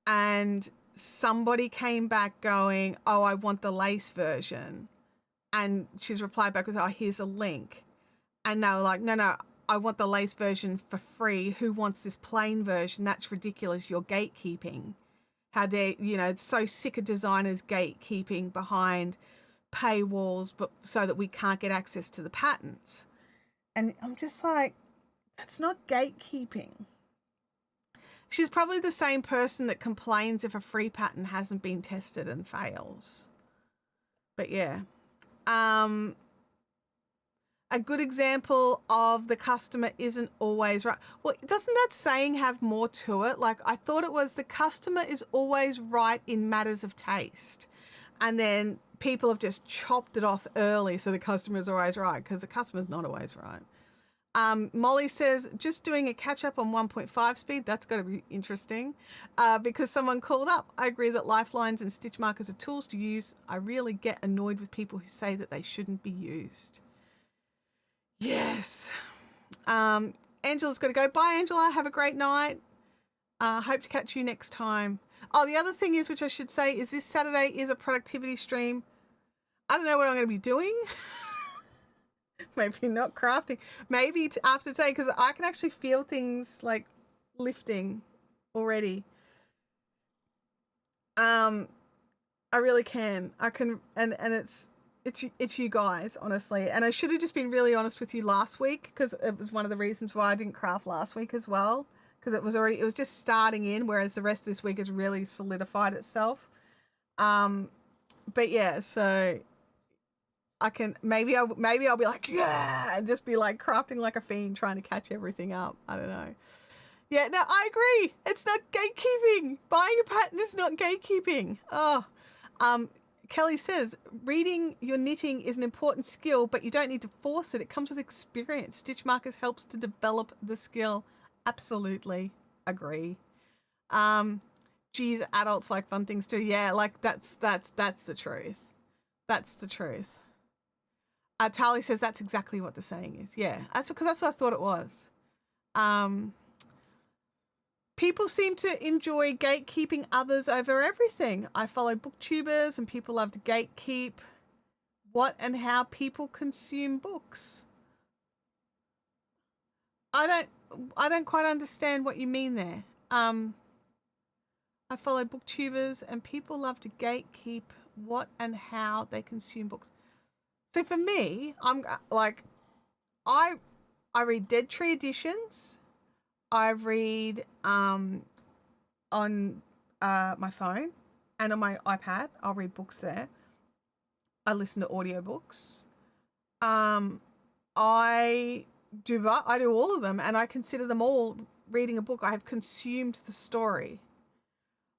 And somebody came back going, oh, I want the lace version. And she's replied back with, oh, here's a link. And they were like, no, I want the lace version for free. Who wants this plain version? That's ridiculous. You're gatekeeping. How dare, you know, it's so sick of designers gatekeeping behind paywalls, but so that we can't get access to the patterns. And I'm just like, that's not gatekeeping. She's probably the same person that complains if a free pattern hasn't been tested and fails. But yeah. A good example of the customer isn't always right. Well, doesn't that saying have more to it? Like, I thought it was the customer is always right in matters of taste. And then people have just chopped it off early, so the customer is always right, because the customer's not always right. Molly says, just doing a catch up on 1.5 speed. That's got to be interesting because someone called up. I agree that lifelines and stitch markers are tools to use. I really get annoyed with people who say that they shouldn't be used. Yes. Angela's got to go. Bye, Angela. Have a great night. Hope to catch you next time. Oh, the other thing is, which I should say, is this Saturday is a productivity stream. I don't know what I'm going to be doing. Maybe not crafting. Maybe after today, because I can actually feel things like lifting already. I really can. I can, and it's you guys, honestly. And I should have just been really honest with you last week, because it was one of the reasons why I didn't craft last week as well, because it was just starting in, whereas the rest of this week has really solidified itself. But yeah, so I can, maybe I'll be like, yeah, and just be like crafting like a fiend, trying to catch everything up. I don't know. Yeah, no, I agree. It's not gatekeeping. Buying a pattern is not gatekeeping. Oh, Kelly says, reading your knitting is an important skill, but you don't need to force it. It comes with experience. Stitch markers helps to develop the skill. Absolutely agree. Geez, adults like fun things too. Yeah, like that's the truth. That's the truth. Tali says that's exactly what the saying is. Yeah, that's because that's what I thought it was. People seem to enjoy gatekeeping others over everything. I follow booktubers and people love to gatekeep what and how people consume books. I don't quite understand what you mean there. I follow booktubers and people love to gatekeep what and how they consume books. So for me, I'm like, I read Dead Tree editions. I read on my phone. and on my iPad. I'll read books there. I listen to audiobooks. I do all of them, and I consider them all reading a book. I have consumed the story.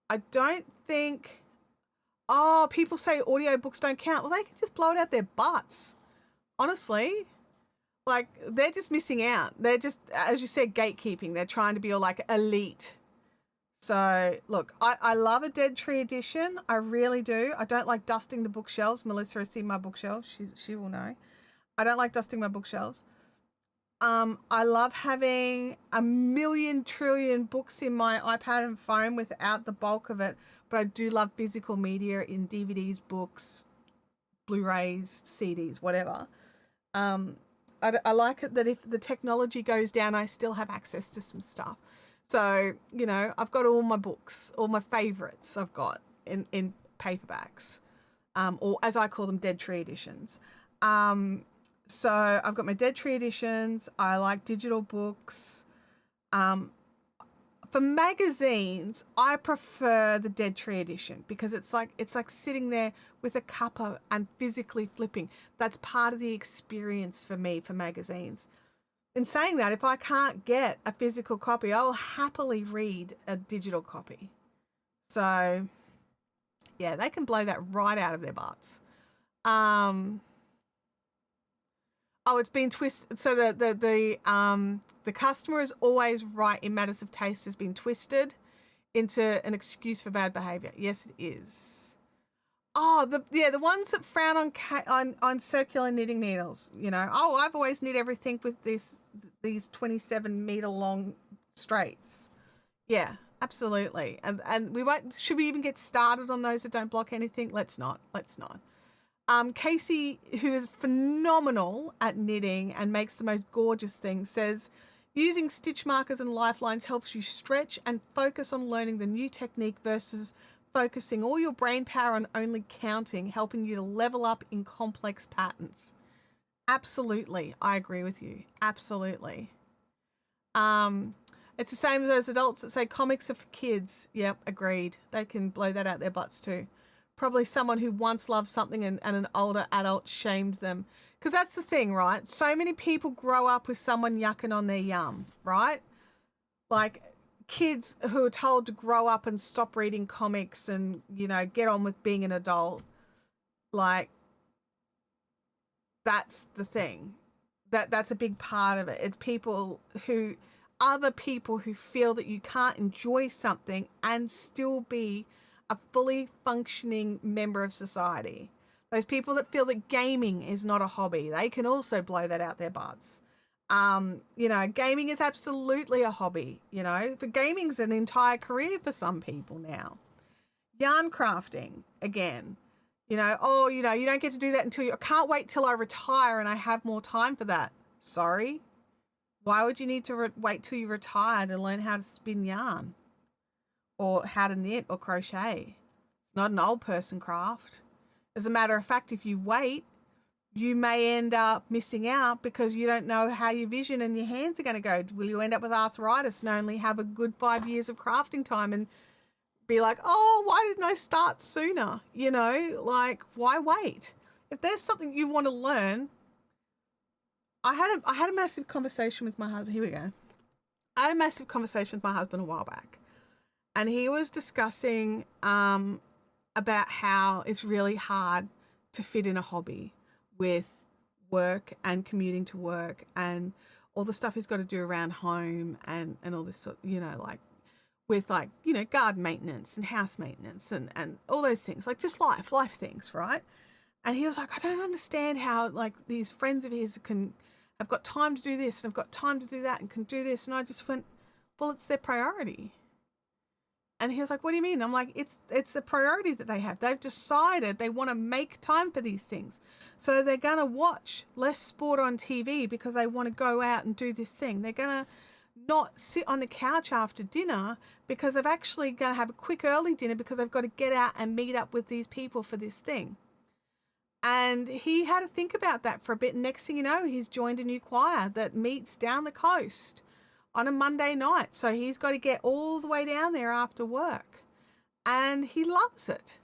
I don't think, people say audiobooks don't count. Well, they can just blow it out their butts. Honestly, like, they're just missing out. They're just, as you said, gatekeeping. They're trying to be all like elite. So look, I love a Dead Tree edition. I really do. I don't like dusting the bookshelves. Melissa has seen my bookshelves. She will know. I don't like dusting my bookshelves. I love having a million trillion books in my iPad and phone without the bulk of it. But I do love physical media in DVDs, books, Blu-rays, CDs, whatever. I like it that if the technology goes down, I still have access to some stuff. So, you know, I've got all my books, all my favorites I've got in paperbacks, or as I call them, Dead Tree editions. So I've got my Dead Tree editions. I like digital books. For magazines, I prefer the Dead Tree edition because it's like sitting there with a cuppa and physically flipping. That's part of the experience for me for magazines. In saying that, if I can't get a physical copy, I will happily read a digital copy. So, yeah, they can blow that right out of their butts. It's been twisted. So the customer is always right in matters of taste has been twisted into an excuse for bad behavior. Yes, it is. The ones that frown on circular knitting needles. You know, I've always knit everything with these 27-meter long straights. Yeah, absolutely. And we won't. Should we even get started on those that don't block anything? Let's not. Casey, who is phenomenal at knitting and makes the most gorgeous things, says using stitch markers and lifelines helps you stretch and focus on learning the new technique versus focusing all your brain power on only counting, helping you to level up in complex patterns. Absolutely. I agree with you. Absolutely. It's the same as those adults that say comics are for kids. Yep, agreed. They can blow that out their butts too. Probably someone who once loved something and an older adult shamed them. Because that's the thing, right? So many people grow up with someone yucking on their yum, right? Like kids who are told to grow up and stop reading comics and, you know, get on with being an adult. Like, that's the thing. That's a big part of it. It's other people who feel that you can't enjoy something and still be a fully functioning member of society. Those people that feel that gaming is not a hobby, they can also blow that out their butts. You know, gaming is absolutely a hobby. You know, for gaming's an entire career for some people now. Yarn crafting, again, you know, you don't get to do that until I can't wait till I retire and I have more time for that. Sorry. Why would you need to wait till you retire to learn how to spin yarn? Or how to knit or crochet? It's not an old person craft. As a matter of fact, if you wait, you may end up missing out because you don't know how your vision and your hands are going to go. Will you end up with arthritis and only have a good 5 years of crafting time and be like, oh, why didn't I start sooner? You know, like, why wait? If there's something you want to learn, I had a massive conversation with my husband. Here we go. I had a massive conversation with my husband a while back. And he was discussing about how it's really hard to fit in a hobby with work and commuting to work and all the stuff he's got to do around home and all this sort, you know, like with like, you know, garden maintenance and house maintenance and all those things, like just life things, right? And he was like, I don't understand how like these friends of his have got time to do this and have got time to do that and can do this. And I just went, well, it's their priority. And he was like, what do you mean? I'm like, it's a priority that they have. They've decided they want to make time for these things. So they're going to watch less sport on TV because they want to go out and do this thing. They're going to not sit on the couch after dinner because they've actually going to have a quick early dinner because they've got to get out and meet up with these people for this thing. And he had to think about that for a bit. Next thing you know, he's joined a new choir that meets down the coast on a Monday night. So he's got to get all the way down there after work. and he loves it.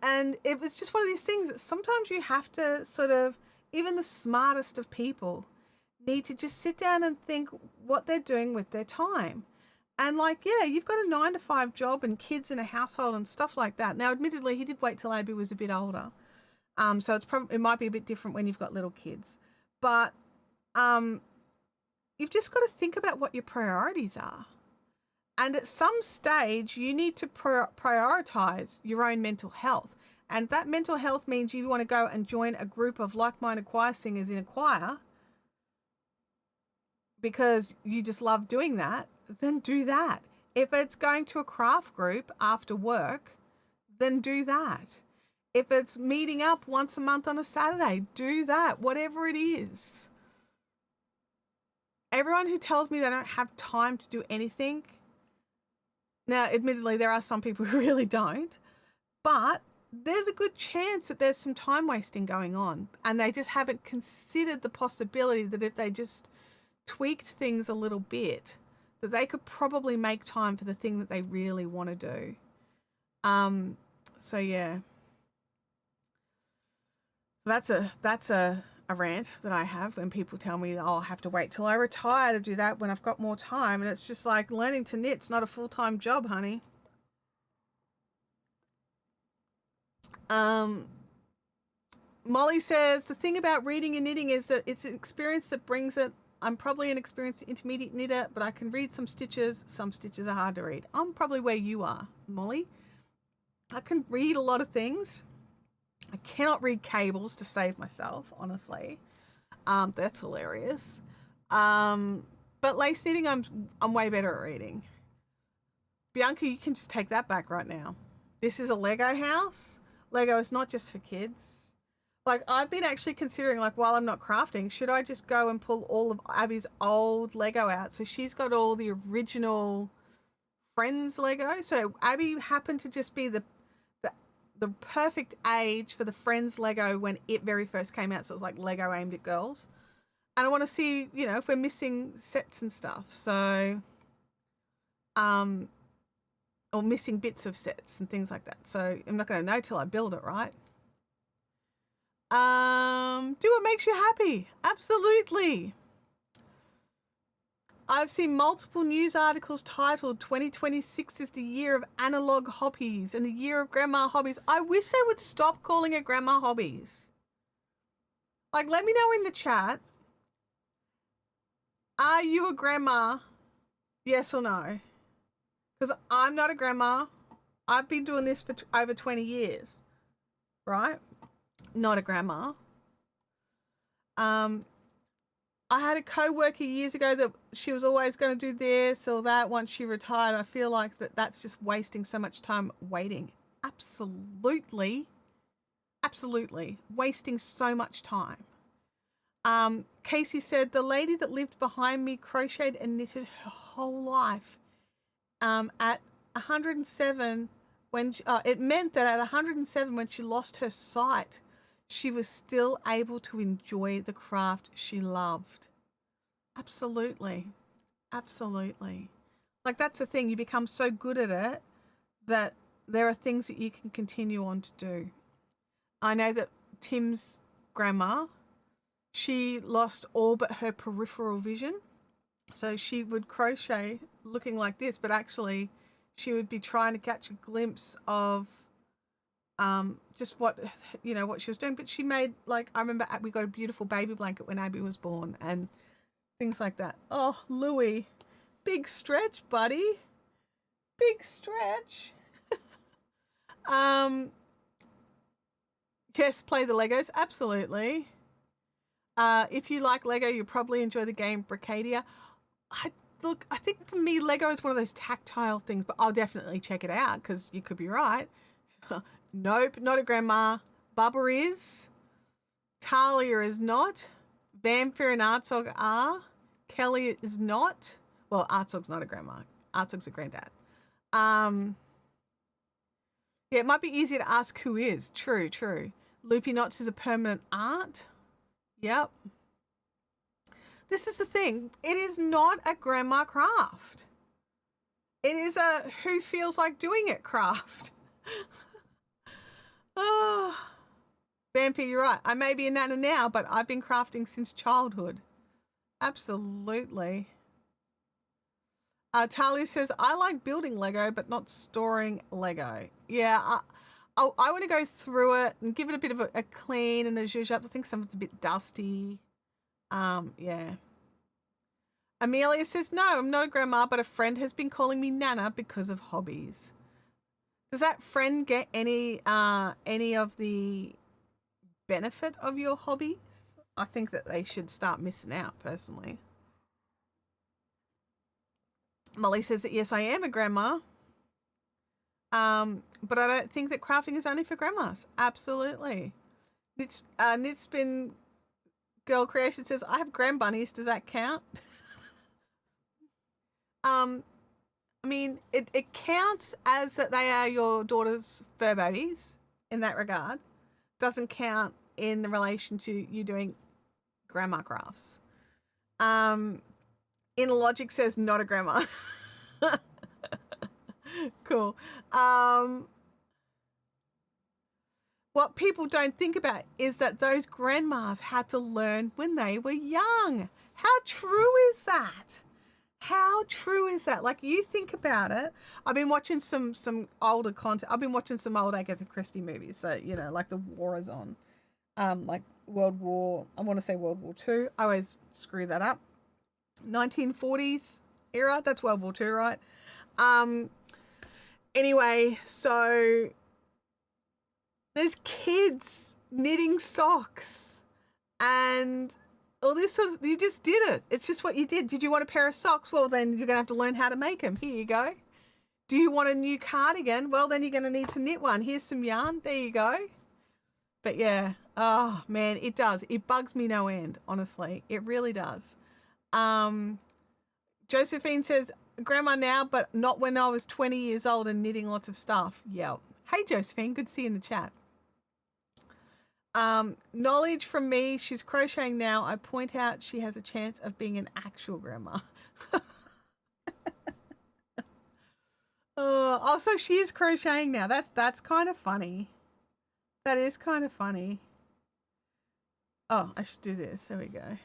And it was just one of these things that sometimes you have to sort of, even the smartest of people need to just sit down and think what they're doing with their time. And like, yeah, you've got a 9 to 5 job and kids in a household and stuff like that. Now, admittedly, he did wait till Abby was a bit older. So it might be a bit different when you've got little kids. But you've just got to think about what your priorities are. And at some stage, you need to prioritize your own mental health. And that mental health means you want to go and join a group of like-minded choir singers in a choir because you just love doing that, then do that. If it's going to a craft group after work, then do that. If it's meeting up once a month on a Saturday, do that, whatever it is. Everyone who tells me they don't have time to do anything, now, admittedly, there are some people who really don't, but there's a good chance that there's some time wasting going on, and they just haven't considered the possibility that if they just tweaked things a little bit, that they could probably make time for the thing that they really want to do. So yeah, that's a rant that I have when people tell me, oh, I'll have to wait till I retire to do that when I've got more time. And it's just like, learning to knit's not a full-time job, honey. Molly says, the thing about reading and knitting is that it's an experience that brings it. I'm probably an experienced intermediate knitter, but I can read some stitches. Some stitches are hard to read. I'm probably where you are, Molly. I can read a lot of things. I cannot read cables to save myself, honestly. That's hilarious. But lace knitting, I'm way better at reading. Bianca, you can just take that back right now. This is a Lego house. Lego is not just for kids. Like, I've been actually considering, like, while I'm not crafting, should I just go and pull all of Abby's old Lego out? So she's got all the original Friends Lego. So Abby happened to just be the perfect age for the Friends Lego when it very first came out. So it was like Lego aimed at girls. And I want to see, you know, if we're missing sets and stuff. So, or missing bits of sets and things like that. So I'm not going to know till I build it, right? Do what makes you happy. Absolutely. I've seen multiple news articles titled 2026 is the year of analog hobbies and the year of grandma hobbies. I wish they would stop calling it grandma hobbies. Like, let me know in the chat. Are you a grandma? Yes or no? Because I'm not a grandma. I've been doing this for over 20 years, right? Not a grandma. I had a co-worker years ago that she was always going to do this or that once she retired. I feel like that's just wasting so much time waiting. Absolutely. Absolutely. Wasting so much time. Casey said, the lady that lived behind me crocheted and knitted her whole life. At 107, when it meant that at 107, when she lost her sight, she was still able to enjoy the craft she loved. Absolutely. Absolutely. Like, that's the thing. You become so good at it that there are things that you can continue on to do. I know that Tim's grandma, she lost all but her peripheral vision. So she would crochet looking like this, but actually she would be trying to catch a glimpse of just what she was doing. But she made, like, I remember we got a beautiful baby blanket when Abby was born and things like that. Oh, Louie, big stretch, buddy. Big stretch. Yes, play the Legos. Absolutely. If you like Lego, you'll probably enjoy the game Bricadia. I think for me, Lego is one of those tactile things, but I'll definitely check it out because you could be right. Nope, not a grandma. Bubba is. Talia is not. Vampire and Artsog are. Kelly is not. Well, Artsog's not a grandma. Artsog's a granddad. Yeah, it might be easier to ask who is. True, true. Loopy Knots is a permanent art. Yep. This is the thing. It is not a grandma craft. It is a who feels like doing it craft. Oh, Vampy, you're right. I may be a nana now, but I've been crafting since childhood. Absolutely. Talia says, I like building Lego, but not storing Lego. Yeah, I want to go through it and give it a bit of a clean and a zhuzh up. I think some of it's a bit dusty. Yeah. Amelia says, no, I'm not a grandma, but a friend has been calling me Nana because of hobbies. Does that friend get any of the benefit of your hobbies? I think that they should start missing out, personally. Molly says that, yes, I am a grandma. But I don't think that crafting is only for grandmas. Absolutely. Knitspin Girl Creation says, I have grand bunnies. Does that count? I mean, it counts as that they are your daughter's fur babies in that regard. Doesn't count in the relation to you doing grandma crafts. Inner Logic says, not a grandma. Cool. What people don't think about is that those grandmas had to learn when they were young. How true is that? How true is that? Like, you think about it. I've been watching some older content. I've been watching some old Agatha Christie movies. So, you know, like the war is on. Like World War, I want to say World War II. I always screw that up. 1940s era. That's World War II, right? Anyway, so there's kids knitting socks and all this sort of, you just did it. It's just what you did. Did you want a pair of socks? Well, then you're going to have to learn how to make them. Here you go. Do you want a new cardigan? Well, then you're going to need to knit one. Here's some yarn. There you go. But yeah, oh man, it does. It bugs me no end, honestly. It really does. Josephine says, grandma now, but not when I was 20 years old and knitting lots of stuff. Yeah. Hey, Josephine, good to see you in the chat. Knowledge from me, she's crocheting now. I point out she has a chance of being an actual grandma. Oh, so she is crocheting now. That's kind of funny. That is kind of funny. Oh, I should do this. There we go.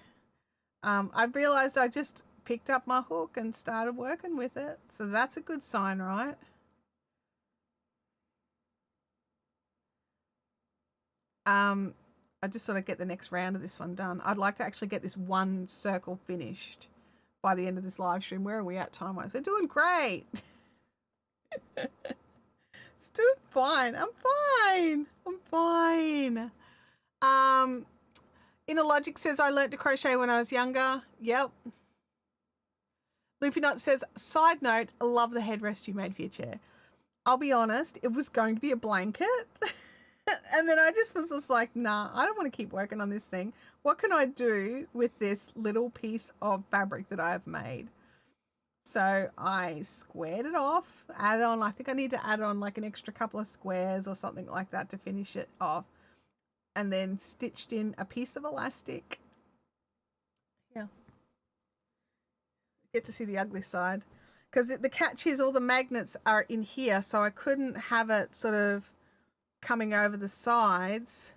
I realized I just picked up my hook and started working with it. So that's a good sign, right? I just sort of get the next round of this one done. I'd like to actually get this one circle finished by the end of this live stream. Where are we at time-wise? We're doing great. It's doing fine. I'm fine. I'm fine. Inner Logic says, I learnt to crochet when I was younger. Yep. Loopy Knot says, side note, I love the headrest you made for your chair. I'll be honest, it was going to be a blanket. And then I just was just like, nah, I don't want to keep working on this thing. What can I do with this little piece of fabric that I've made? So I squared it off, added on, I think I need to add on like an extra couple of squares or something like that to finish it off. And then stitched in a piece of elastic. Yeah. Get to see the ugly side. Because the catch is all the magnets are in here, so I couldn't have it sort of coming over the sides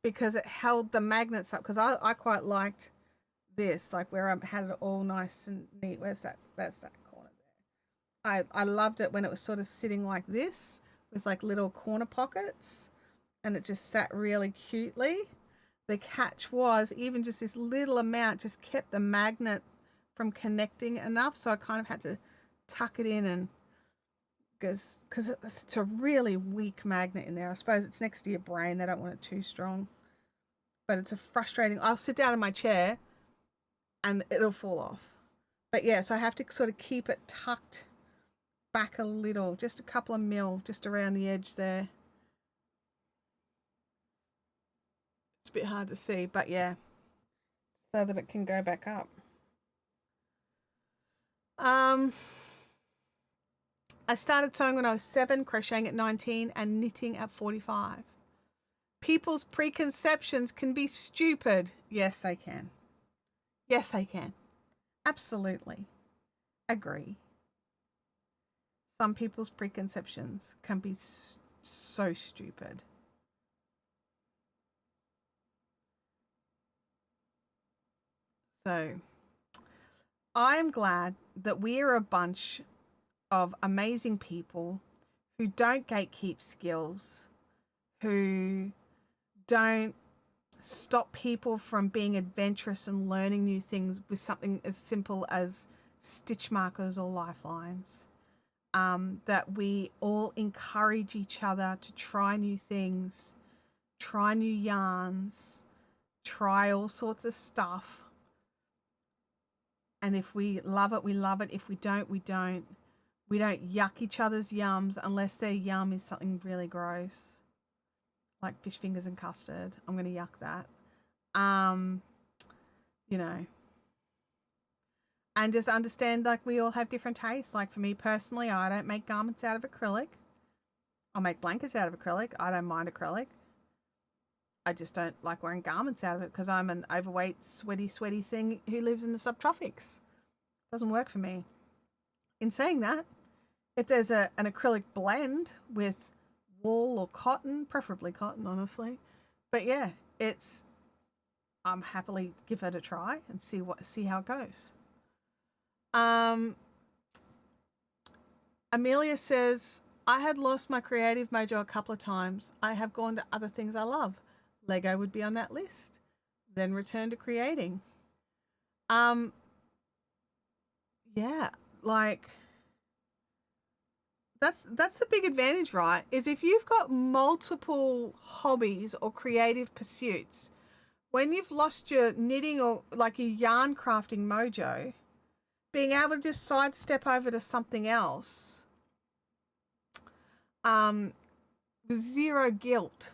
because it held the magnets up. Because I quite liked this, like where I had it all nice and neat. Where's that? That's that corner there. I loved it when it was sort of sitting like this with like little corner pockets and it just sat really cutely. The catch was even just this little amount just kept the magnet from connecting enough, so I kind of had to tuck it in and because it's a really weak magnet in there. I suppose it's next to your brain. They don't want it too strong. But it's a frustrating... I'll sit down in my chair and it'll fall off. But yeah, so I have to sort of keep it tucked back a little. Just a couple of mil just around the edge there. It's a bit hard to see, but yeah. So that it can go back up. I started sewing when I was 7, crocheting at 19, and knitting at 45. People's preconceptions can be stupid. Yes, they can. Yes, they can. Absolutely. Agree. Some people's preconceptions can be so stupid. So I'm glad that we are a bunch of amazing people who don't gatekeep skills, who don't stop people from being adventurous and learning new things with something as simple as stitch markers or lifelines. That we all encourage each other to try new things, try new yarns, try all sorts of stuff. And if we love it, we love it. If we don't, we don't. We don't yuck each other's yums unless their yum is something really gross, like fish fingers and custard. I'm going to yuck that. You know, and just understand like we all have different tastes. Like for me personally, I don't make garments out of acrylic. I'll make blankets out of acrylic. I don't mind acrylic. I just don't like wearing garments out of it because I'm an overweight, sweaty thing who lives in the subtropics. Doesn't work for me. In saying that, if there's an acrylic blend with wool or cotton, preferably cotton, honestly, but yeah, I'm happily give it a try and see how it goes. Amelia says, I had lost my creative mojo a couple of times. I have gone to other things I love. Lego would be on that list. Then return to creating. Yeah, like that's the big advantage, right? Is if you've got multiple hobbies or creative pursuits, when you've lost your knitting or like your yarn crafting mojo, being able to just sidestep over to something else with zero guilt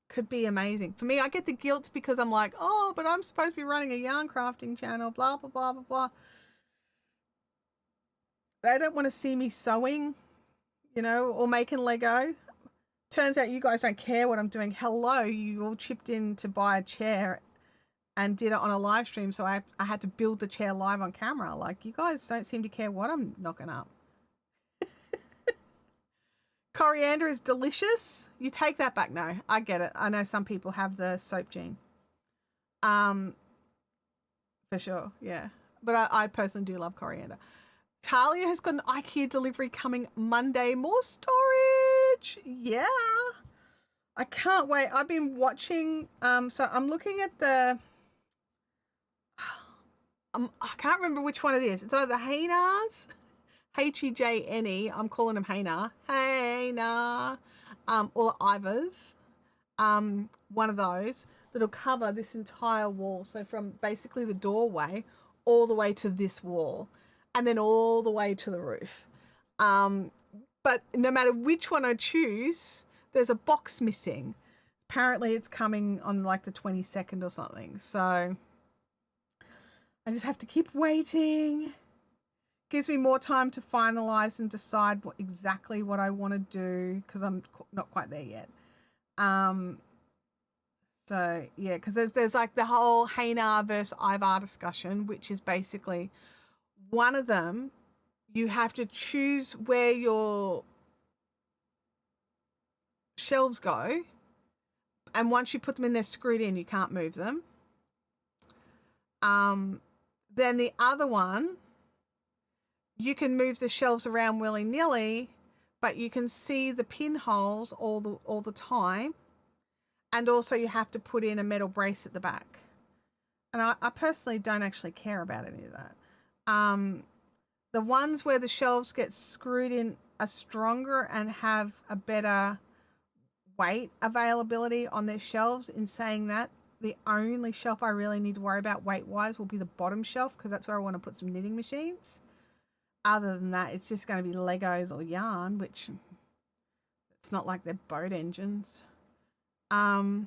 could be amazing. For me, I get the guilt because I'm like, oh, but I'm supposed to be running a yarn crafting channel, blah, blah, blah, blah, blah. They don't want to see me sewing, or making Lego. Turns out you guys don't care what I'm doing. Hello, you all chipped in to buy a chair and did it on a live stream, so I had to build the chair live on camera. Like, you guys don't seem to care what I'm knocking up. Coriander is delicious. You take that back. No, I get it. I know some people have the soap gene. For sure, yeah. But I personally do love coriander. Talia has got an IKEA delivery coming Monday. More storage. Yeah. I can't wait. I've been watching. So I'm looking at the. I can't remember which one it is. It's either Hainars, Hejne. I'm calling them Hainar. Hainar. Or Ivers. One of those that'll cover this entire wall. So from basically the doorway all the way to this wall. And then all the way to the roof. But no matter which one I choose, there's a box missing. Apparently it's coming on like the 22nd or something. So I just have to keep waiting. Gives me more time to finalize and decide exactly what I want to do because I'm not quite there yet. So yeah, because there's like the whole Hainár versus Ivar discussion, which is basically one of them, you have to choose where your shelves go. And once you put them in, they're screwed in. You can't move them. Then the other one, you can move the shelves around willy-nilly, but you can see the pinholes all the time. And also you have to put in a metal brace at the back. And I personally don't actually care about any of that. The ones where the shelves get screwed in are stronger and have a better weight availability on their shelves. In saying that, the only shelf I really need to worry about weight-wise will be the bottom shelf because that's where I want to put some knitting machines. Other than that, it's just going to be Legos or yarn, which it's not like they're boat engines. They're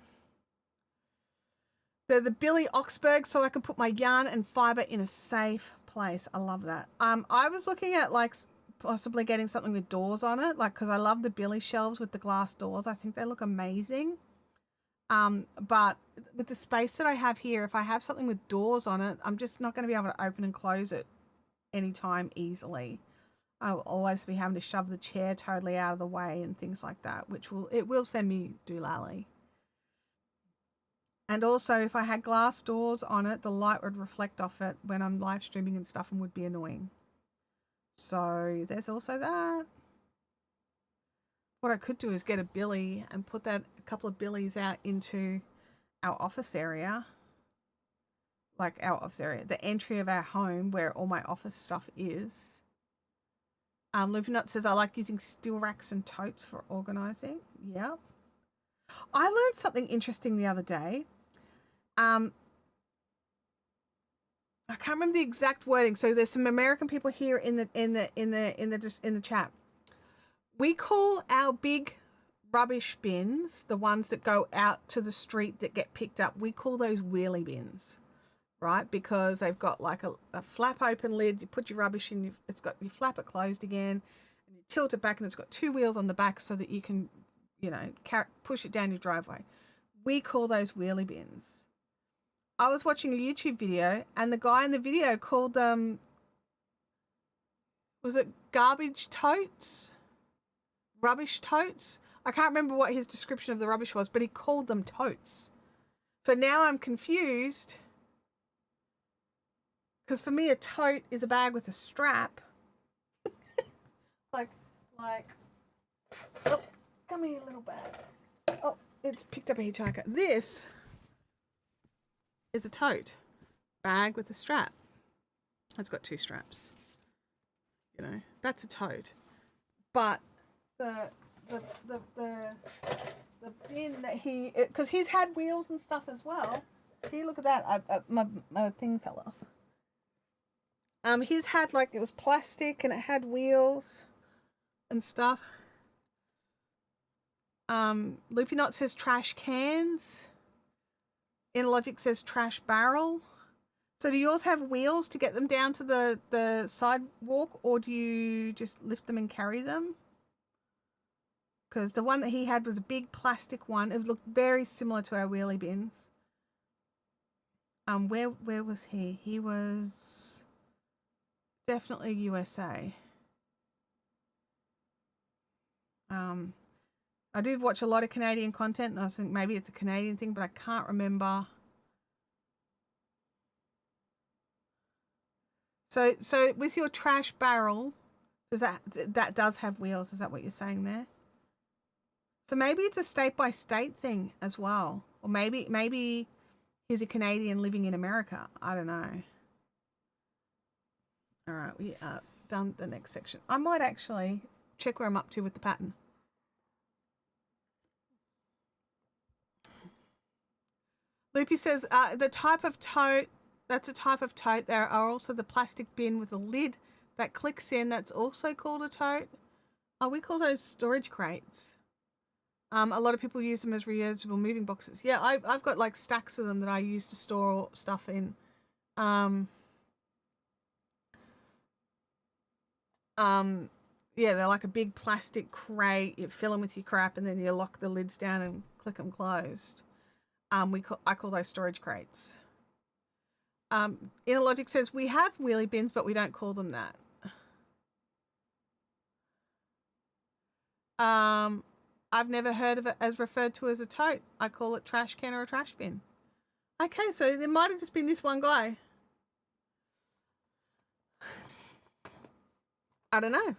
the Billy Oxberg, so I can put my yarn and fiber in a safe place. I love that. I was looking at like possibly getting something with doors on it, like because I love the Billy shelves with the glass doors. I think they look amazing. But with the space that I have here, if I have something with doors on it, I'm just not going to be able to open and close it anytime easily. I'll always be having to shove the chair totally out of the way and things like that, which will send me doolally. And also, if I had glass doors on it, the light would reflect off it when I'm live streaming and stuff and would be annoying. So there's also that. What I could do is get a billy and put a couple of billies out into our office area. Like our office area, the entry of our home where all my office stuff is. Loopy Nut says, I like using steel racks and totes for organizing. Yeah. I learned something interesting the other day. I can't remember the exact wording. So there's some American people here in the chat. We call our big rubbish bins, the ones that go out to the street that get picked up, we call those wheelie bins, right? Because they've got like a flap open lid. You put your rubbish in, it's got, you flap it closed again, and you tilt it back, and it's got two wheels on the back so that you can, you know, push it down your driveway. We call those wheelie bins. I was watching a YouTube video, and the guy in the video called them, was it garbage totes? Rubbish totes? I can't remember what his description of the rubbish was, but he called them totes. So now I'm confused, because for me a tote is a bag with a strap. like, oh, come here, little bag. Oh, it's picked up a hitchhiker. This is a tote, bag with a strap. It's got two straps. You know, that's a tote. But the bin that he, because he's had wheels and stuff as well. See, look at that. My thing fell off. He's had, like, it was plastic and it had wheels and stuff. Loopy Knot says trash cans. Inlogic says trash barrel. So do yours have wheels to get them down to the sidewalk, or do you just lift them and carry them? Because the one that he had was a big plastic one. It looked very similar to our wheelie bins. Where was he? He was definitely USA. I do watch a lot of Canadian content, and I think maybe it's a Canadian thing, but I can't remember. So with your trash barrel, does that does have wheels? Is that what you're saying there? So maybe it's a state by state thing as well, or maybe he's a Canadian living in America. I don't know. All right, we are done the next section. I might actually check where I'm up to with the pattern. Loopy says the type of tote, that's a type of tote. There are also the plastic bin with a lid that clicks in. That's also called a tote. Oh, we call those storage crates. A lot of people use them as reusable moving boxes. Yeah, I've got like stacks of them that I use to store stuff in. Yeah, they're like a big plastic crate. You fill them with your crap, and then you lock the lids down and click them closed. I call those storage crates. Innerlogic says we have wheelie bins, but we don't call them that. I've never heard of it as referred to as a tote. I call it trash can or a trash bin. Okay, so there might have just been this one guy. I don't know.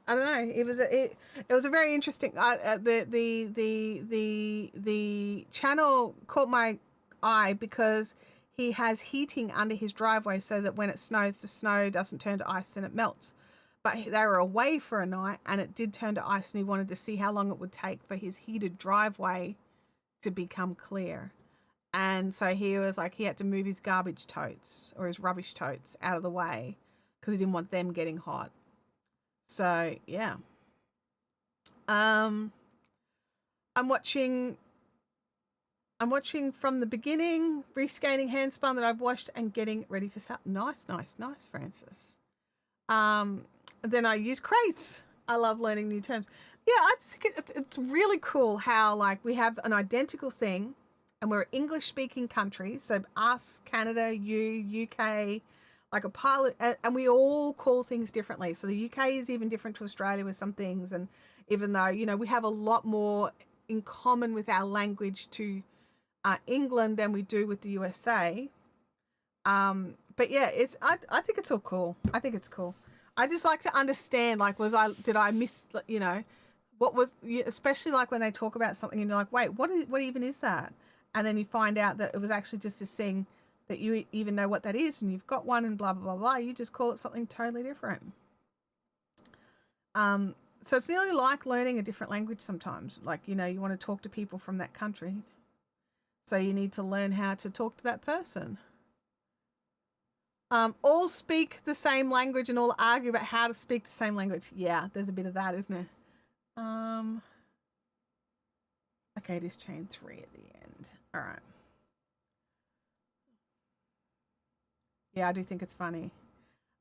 It was a very interesting. The channel caught my eye because he has heating under his driveway so that when it snows, the snow doesn't turn to ice and it melts. But they were away for a night and it did turn to ice, and he wanted to see how long it would take for his heated driveway to become clear. And so he was like, he had to move his garbage totes or his rubbish totes out of the way because he didn't want them getting hot. So yeah. I'm watching from the beginning, rescaling handspun that I've washed and getting ready for sale. Nice, Francis. Then I use crates. I love learning new terms. Yeah, I think it's really cool how, like, we have an identical thing and we're an English speaking country. So us, Canada, you, UK, like a pilot, and we all call things differently. So the UK is even different to Australia with some things, and even though, you know, we have a lot more in common with our language to England than we do with the USA. But yeah, I think it's all cool. I think it's cool. I just like to understand, like, did I miss, you know, what was, especially like when they talk about something and you're like, wait, what even is that? And then you find out that it was actually just this thing that you even know what that is, and you've got one and blah, blah, blah, blah. You just call it something totally different. So it's nearly like learning a different language sometimes. Like, you know, you want to talk to people from that country. So you need to learn how to talk to that person. All speak the same language and all argue about how to speak the same language. Yeah, there's a bit of that, isn't there? Okay, it is chain 3 at the end. All right. Yeah, I do think it's funny.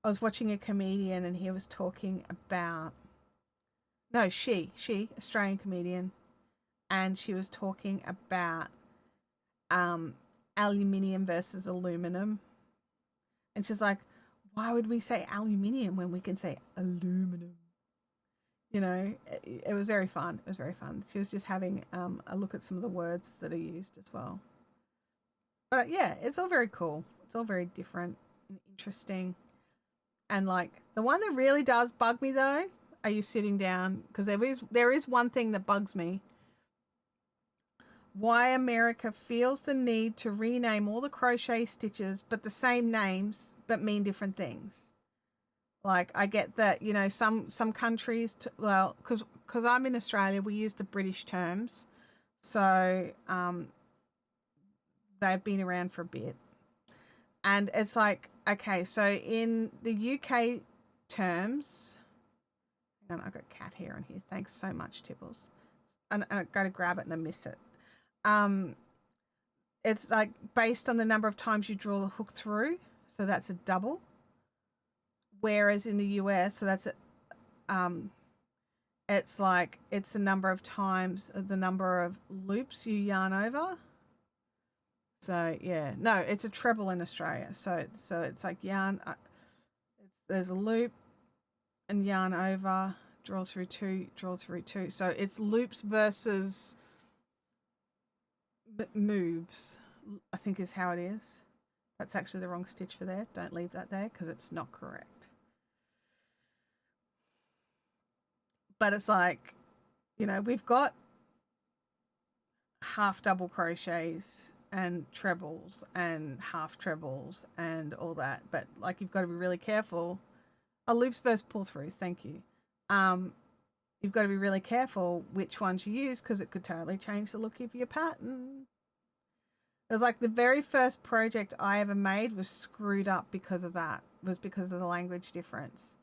I was watching a comedian and he was talking about, no, Australian comedian, and she was talking about aluminium versus aluminum. And she's like, why would we say aluminium when we can say aluminum? You know, it was very fun. It was very fun. She was just having a look at some of the words that are used as well. But yeah, it's all very cool. It's all very different and interesting. And like the one that really does bug me though, are you sitting down? Because there is one thing that bugs me. Why America feels the need to rename all the crochet stitches, but the same names, but mean different things. Like I get that, you know, some countries, well, because I'm in Australia, we use the British terms, so they've been around for a bit, and it's like, okay, so in the UK terms, and I've got a cat hair on here. Thanks so much, Tibbles. And I go to grab it and I miss it. It's like based on the number of times you draw the hook through, so that's a double. Whereas in the US, so that's it's like it's the number of times, the number of loops you yarn over. So yeah, no, it's a treble in Australia. So it's like yarn. There's a loop and yarn over, draw through 2, draw through 2. So it's loops versus moves, I think is how it is. That's actually the wrong stitch for there. Don't leave that there because it's not correct. But it's like, you know, we've got half double crochets and trebles and half trebles and all that. But like, you've got to be really careful. Loops versus pull throughs. Thank you. You've got to be really careful which ones you use because it could totally change the look of your pattern. It was like the very first project I ever made was screwed up because of that. It was because of the language difference.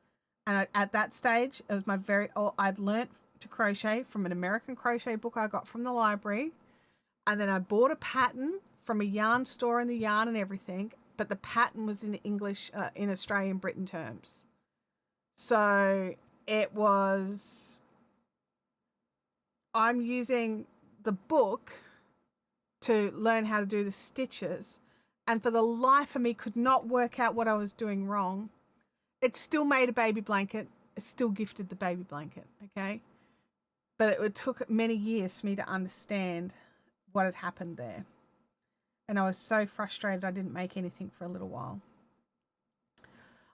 And at that stage, it was I'd learnt to crochet from an American crochet book I got from the library. And then I bought a pattern from a yarn store in the yarn and everything. But the pattern was in English, in Australian Britain terms. So it was, I'm using the book to learn how to do the stitches, and for the life of me could not work out what I was doing wrong. It still made a baby blanket. It still gifted the baby blanket, okay? But it took many years for me to understand what had happened there. And I was so frustrated I didn't make anything for a little while.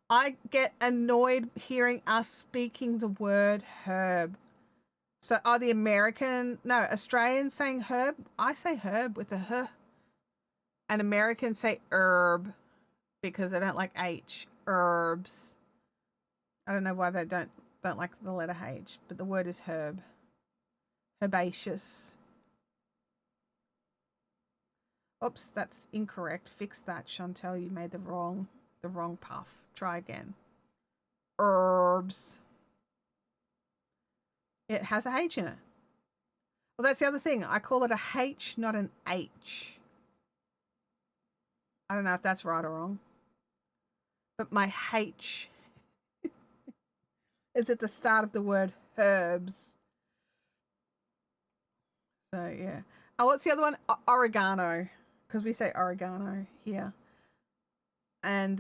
I get annoyed hearing us speaking the word herb. So are the Australians saying herb? I say herb with a h. And Americans say herb because they don't like H. Herbs. I don't know why they don't like the letter H, but the word is herb. Herbaceous. Oops, that's incorrect. Fix that, Chantel. You made the wrong puff. Try again. Herbs. It has a H in it. Well, that's the other thing. I call it a H, not an H. I don't know if that's right or wrong. But my H is at the start of the word herbs. So, yeah. Oh, what's the other one? Oregano. Because we say oregano here. And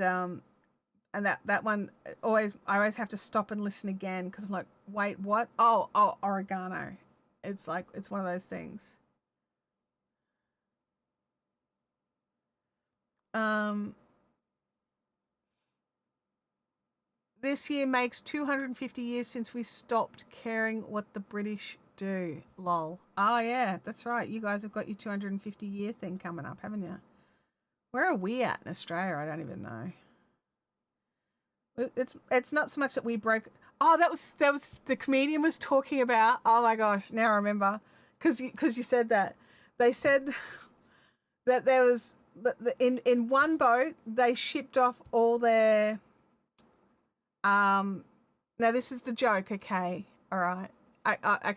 And that one I always have to stop and listen again because I'm like, wait, what? Oh, oregano. It's like it's one of those things. Um, this year makes 250 years since we stopped caring what the British do. Lol. Oh yeah, that's right. You guys have got your 250-year thing coming up, haven't you? Where are we at in Australia? I don't even know. It's not so much that we broke. Oh, that was the comedian was talking about. Oh my gosh, now I remember because you said that they said that there was in one boat they shipped off all their Now this is the joke, okay? All right. I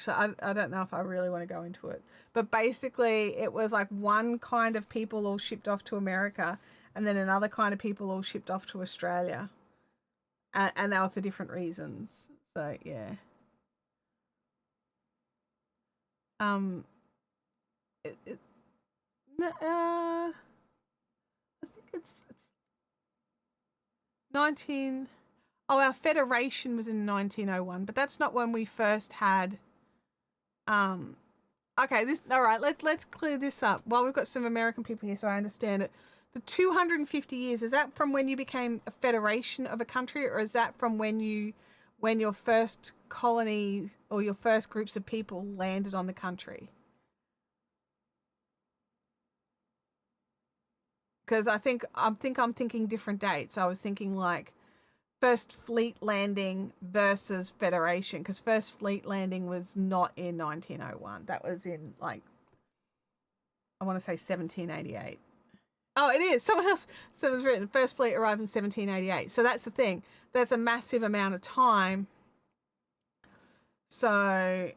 don't know if I really want to go into it, but basically it was like one kind of people all shipped off to America, and then another kind of people all shipped off to Australia, and they were for different reasons. So yeah, um, it, it, I think it's 19. Oh, our federation was in 1901, but that's not when we first had. Um, okay, this all right. Let's clear this up. While we've got some American people here, so I understand it. The 250 years, is that from when you became a federation of a country, or is that from when your first colonies or your first groups of people landed on the country? Because I'm thinking different dates. I was thinking like first fleet landing versus federation, because first fleet landing was not in 1901. That was in like I want to say 1788. Oh, it is. Someone else. So it was written first fleet arrived in 1788. So that's the thing. That's a massive amount of time. So,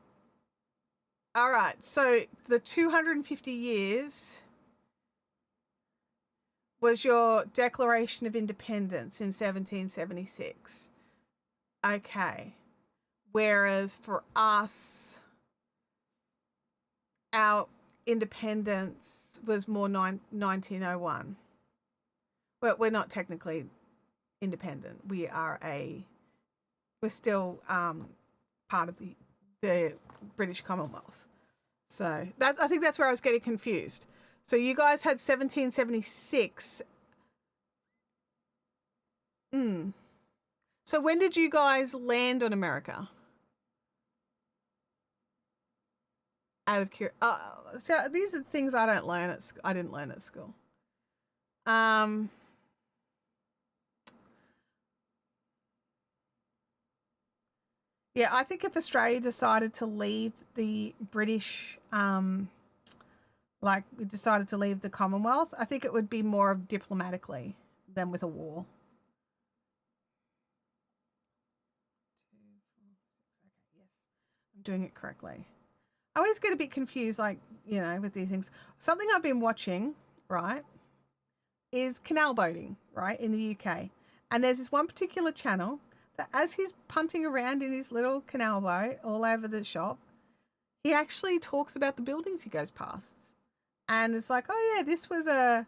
all right. So the 250 years was your Declaration of Independence in 1776. Okay. Whereas for us, our independence was more 1901. But we're not technically independent. We're still part of the British Commonwealth. So that I think that's where I was getting confused. So you guys had 1776. Mm. So when did you guys land on America? Out of so these are things I don't learn at I didn't learn at school. Um, yeah, I think if Australia decided to leave the British, like we decided to leave the Commonwealth, I think it would be more of diplomatically than with a war. Yes, I'm doing it correctly. I always get a bit confused, like, with these things. Something I've been watching, right, is canal boating, right, in the UK. And there's this one particular channel that as he's punting around in his little canal boat all over the shop, he actually talks about the buildings he goes past. And it's like, oh yeah, this was a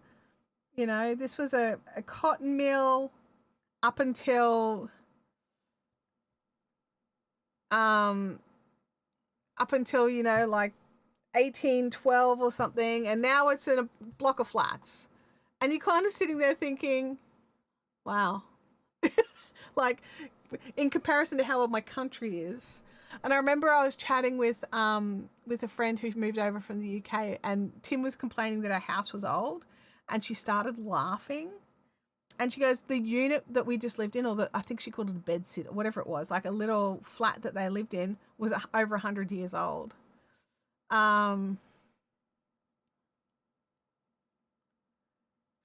cotton mill up until um like 1812 or something, and now it's in a block of flats. And you're kind of sitting there thinking, wow, like in comparison to how old my country is. And I remember I was chatting with a friend who moved over from the UK, and Tim was complaining that our house was old, and she started laughing. And she goes, the unit that we just lived in, or I think she called it a bed sit or whatever it was, like a little flat that they lived in, was over 100 years old.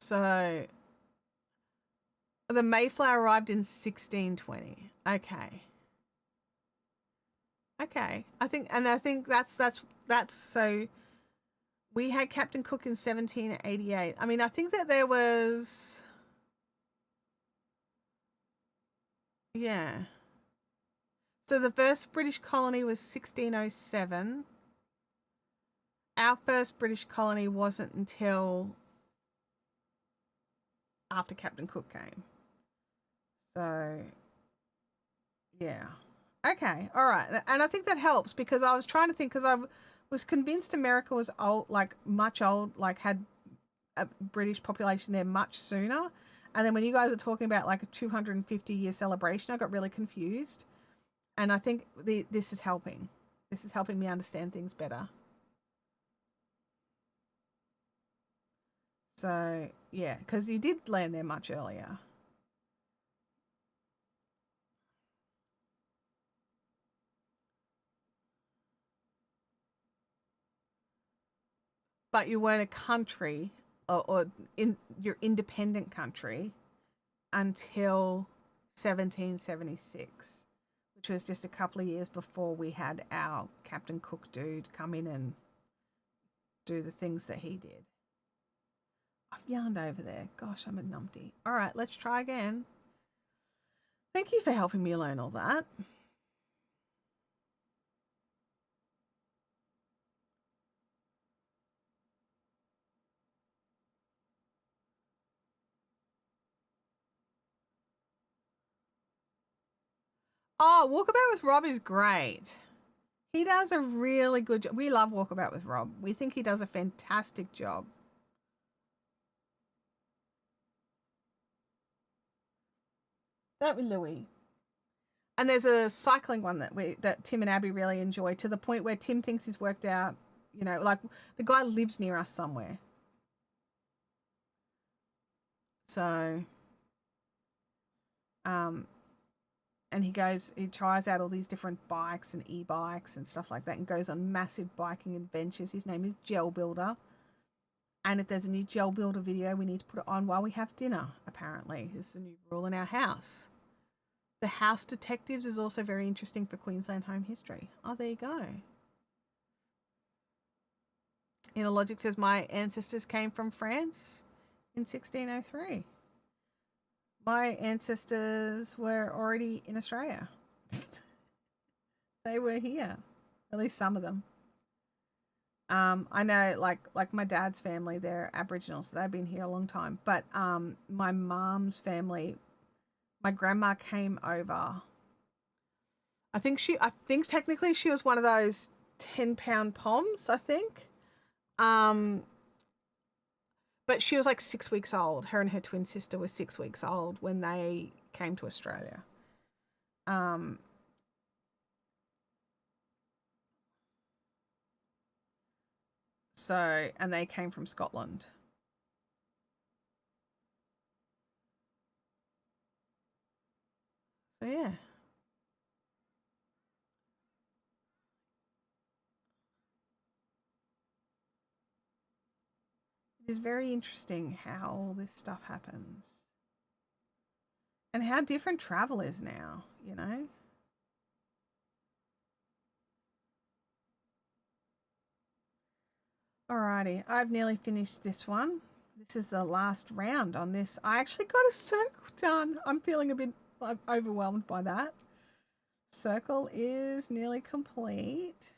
So the Mayflower arrived in 1620. Okay. Okay. I think that's so we had Captain Cook in 1788. I mean, I think that there was yeah. So the first British colony was 1607. Our first British colony wasn't until after Captain Cook came. So, yeah. Okay, all right. And I think that helps because I was trying to think because I was convinced America was old, like much old, like had a British population there much sooner. And then when you guys are talking about like a 250-year celebration, I got really confused. And I think this is helping. This is helping me understand things better. So, yeah, because you did land there much earlier. But you weren't a country or in your independent country until 1776, which was just a couple of years before we had our Captain Cook dude come in and do the things that he did. I've yarned over there. Gosh, I'm a numpty. All right, let's try again. Thank you for helping me learn all that. Oh, Walkabout with Rob is great. He does a really good job. We love Walkabout with Rob. We think he does a fantastic job. Don't we, Louis? And there's a cycling one that Tim and Abby really enjoy to the point where Tim thinks he's worked out, you know, like the guy lives near us somewhere. So, um, and he tries out all these different bikes and e-bikes and stuff like that and goes on massive biking adventures. His name is Gel Builder. And if there's a new Gel Builder video, we need to put it on while we have dinner, apparently. This is a new rule in our house. The House Detectives is also very interesting for Queensland home history. Oh, there you go. Inner Logic says my ancestors came from France in 1603. My ancestors were already in Australia. They were here, at least some of them. I know, like my dad's family, they're Aboriginal, so they've been here a long time. But my mom's family, my grandma came over. I think technically she was one of those 10-pound poms. I think, but she was like 6 weeks old. Her and her twin sister were 6 weeks old when they came to Australia. Um, so and they came from Scotland. So yeah. It is very interesting how all this stuff happens. And how different travel is now, you know? Alrighty, I've nearly finished this one. This is the last round on this. I actually got a circle done. I'm feeling a bit overwhelmed by that. Circle is nearly complete.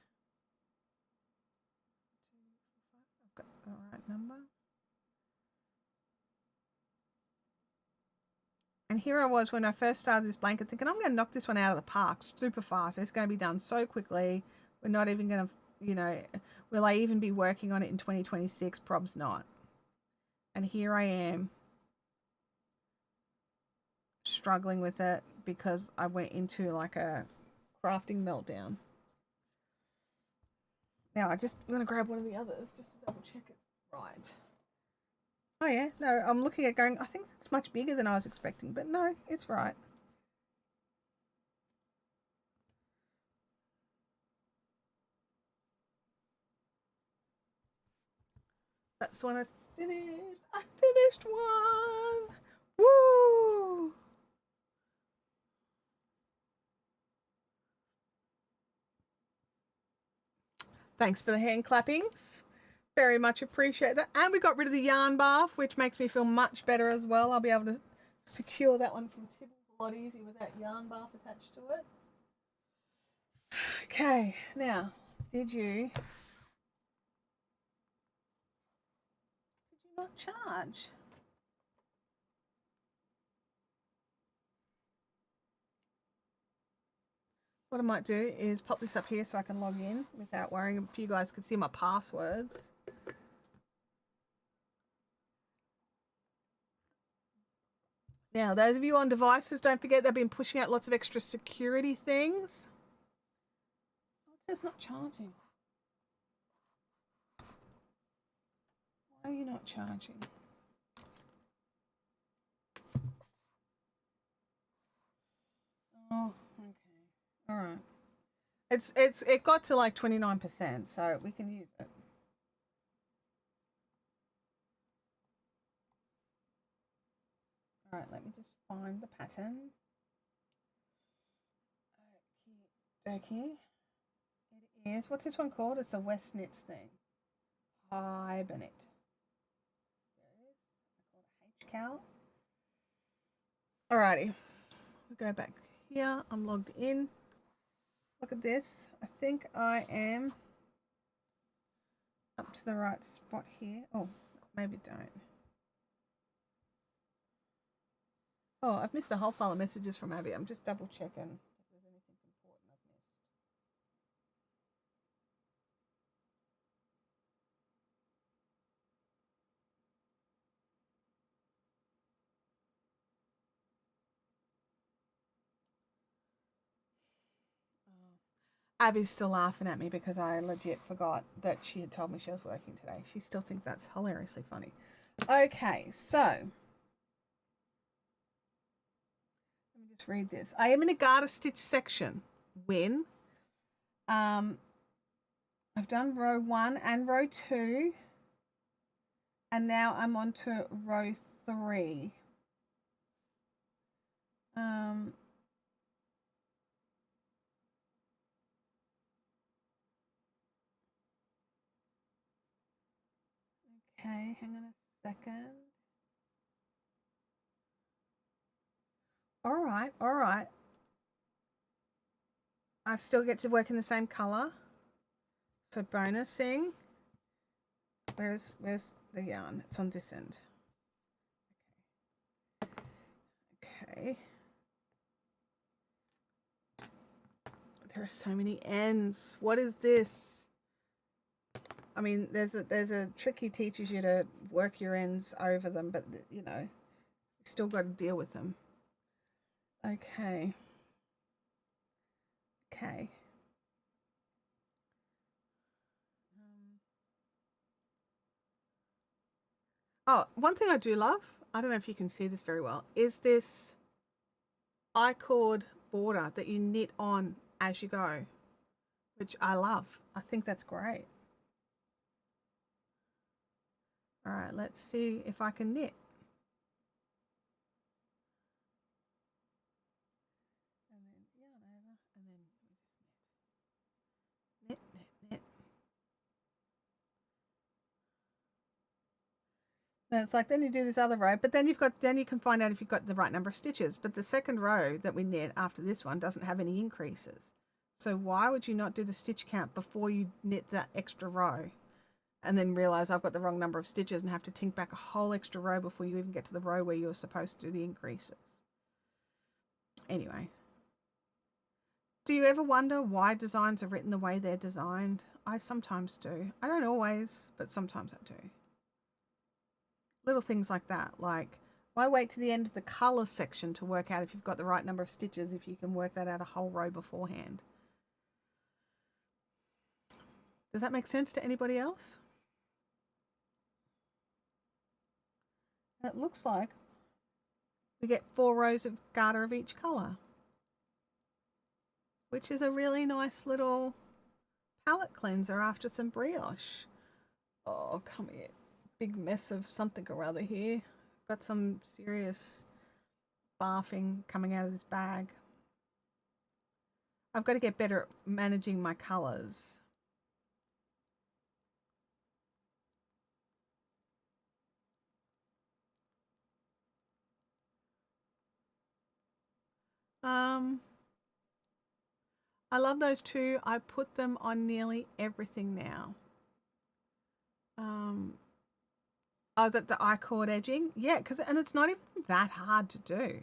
I've got the right number. And here I was when I first started this blanket thinking, I'm going to knock this one out of the park super fast. It's going to be done so quickly. We're not even going to, you know, will I even be working on it in 2026? Prob's not. And here I am struggling with it because I went into like a crafting meltdown. Now I'm going to grab one of the others just to double check it's right. Oh yeah, no, I'm looking at going, I think that's much bigger than I was expecting, but no, it's right. That's the one I finished. I finished one. Woo! Thanks for the hand clappings. Very much appreciate that. And we got rid of the yarn bath, which makes me feel much better as well. I'll be able to secure that one from Tibbles a lot easier with that yarn bath attached to it. Okay, now, did you not charge? What I might do is pop this up here so I can log in without worrying if you guys can see my passwords. Now, those of you on devices, don't forget they've been pushing out lots of extra security things. It says not charging. Why are you not charging? Oh, okay. All right. It got to like 29%, so we can use it. All right, let me just find the pattern. Okay. It is. What's this one called? It's a West Knits thing. Hibernate. There it is. I call it HCal. Alrighty. We'll go back here. I'm logged in. Look at this. I think I am up to the right spot here. Oh, maybe don't. Oh, I've missed a whole pile of messages from Abby. I'm just double checking if there's anything important I've missed. Abby's still laughing at me because I legit forgot that she had told me she was working today. She still thinks that's hilariously funny. Okay, so let me just read this. I am in a garter stitch section when I've done row 1 and row 2, and now I'm on to row 3. Okay, hang on a second. All right. I still get to work in the same color. So bonusing. Where's the yarn? It's on this end. Okay. There are so many ends. What is this? I mean, there's a trick he teaches you to work your ends over them, but you know, you still got to deal with them. Okay. Okay. Oh, one thing I do love, I don't know if you can see this very well, is this I-cord border that you knit on as you go, which I love. I think that's great. All right, let's see if I can knit. And then yarn over, and then we just knit. Knit. And it's like, then you do this other row, but then you can find out if you've got the right number of stitches. But the second row that we knit after this one doesn't have any increases. So why would you not do the stitch count before you knit that extra row and then realize I've got the wrong number of stitches and have to tink back a whole extra row before you even get to the row where you're supposed to do the increases? Anyway, do you ever wonder why designs are written the way they're designed? I sometimes do. I don't always, but sometimes I do. Little things like that, like why wait to the end of the color section to work out if you've got the right number of stitches if you can work that out a whole row beforehand? Does that make sense to anybody else? And it looks like we get 4 rows of garter of each color, which is a really nice little palette cleanser after some brioche. Oh, come here. Big mess of something or other here. Got some serious barfing coming out of this bag. I've got to get better at managing my colors. I love those two. I put them on nearly everything now. Oh, that the I-cord edging? Yeah, and it's not even that hard to do.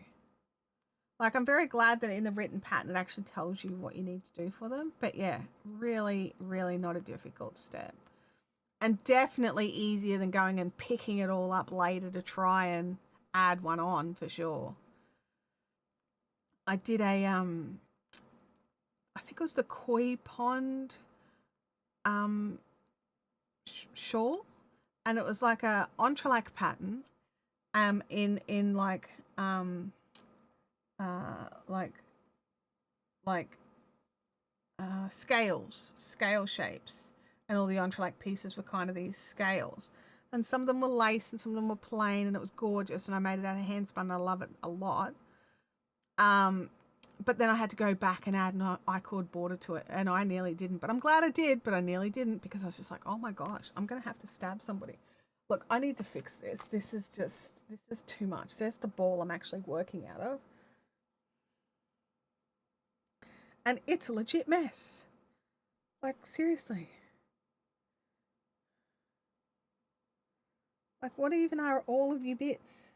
Like, I'm very glad that in the written pattern it actually tells you what you need to do for them. But yeah, really, really not a difficult step. And definitely easier than going and picking it all up later to try and add one on, for sure. I did a, I think it was the koi pond shawl, and it was like a entrelac pattern in like like scale shapes, and all the entrelac pieces were kind of these scales, and some of them were lace and some of them were plain, and it was gorgeous, and I made it out of handspun and I love it a lot. But then I had to go back and add an I-cord border to it, and I nearly didn't, but I'm glad I did, but I nearly didn't, because I was just like, oh my gosh, I'm gonna have to stab somebody. Look, I need to fix this. This is too much. There's the ball I'm actually working out of. And it's a legit mess. Like, seriously. Like, what even are all of you bits?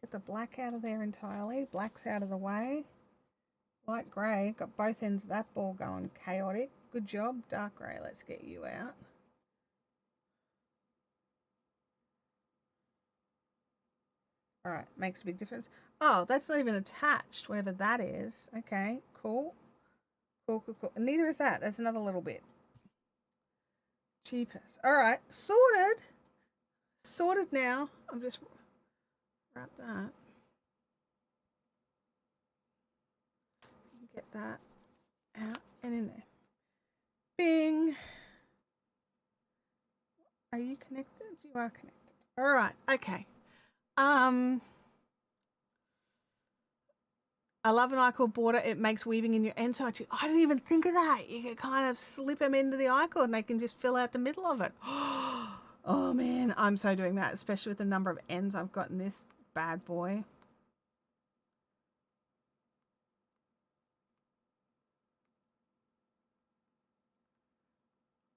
Get the black out of there entirely. Black's out of the way. Light grey. Got both ends of that ball going chaotic. Good job. Dark grey. Let's get you out. All right. Makes a big difference. Oh, that's not even attached, whatever that is. Okay. Cool. Cool, cool, cool. And neither is that. That's another little bit. Jeepers. All right. Sorted. Sorted now. I'm just wrap that. Get that out and in there. Bing. Are you connected? You are connected. All right. Okay. I love an I-cord border. It makes weaving in your end so much. I didn't even think of that. You can kind of slip them into the I-cord and they can just fill out the middle of it. Oh man, I'm so doing that, especially with the number of ends I've got in this bad boy.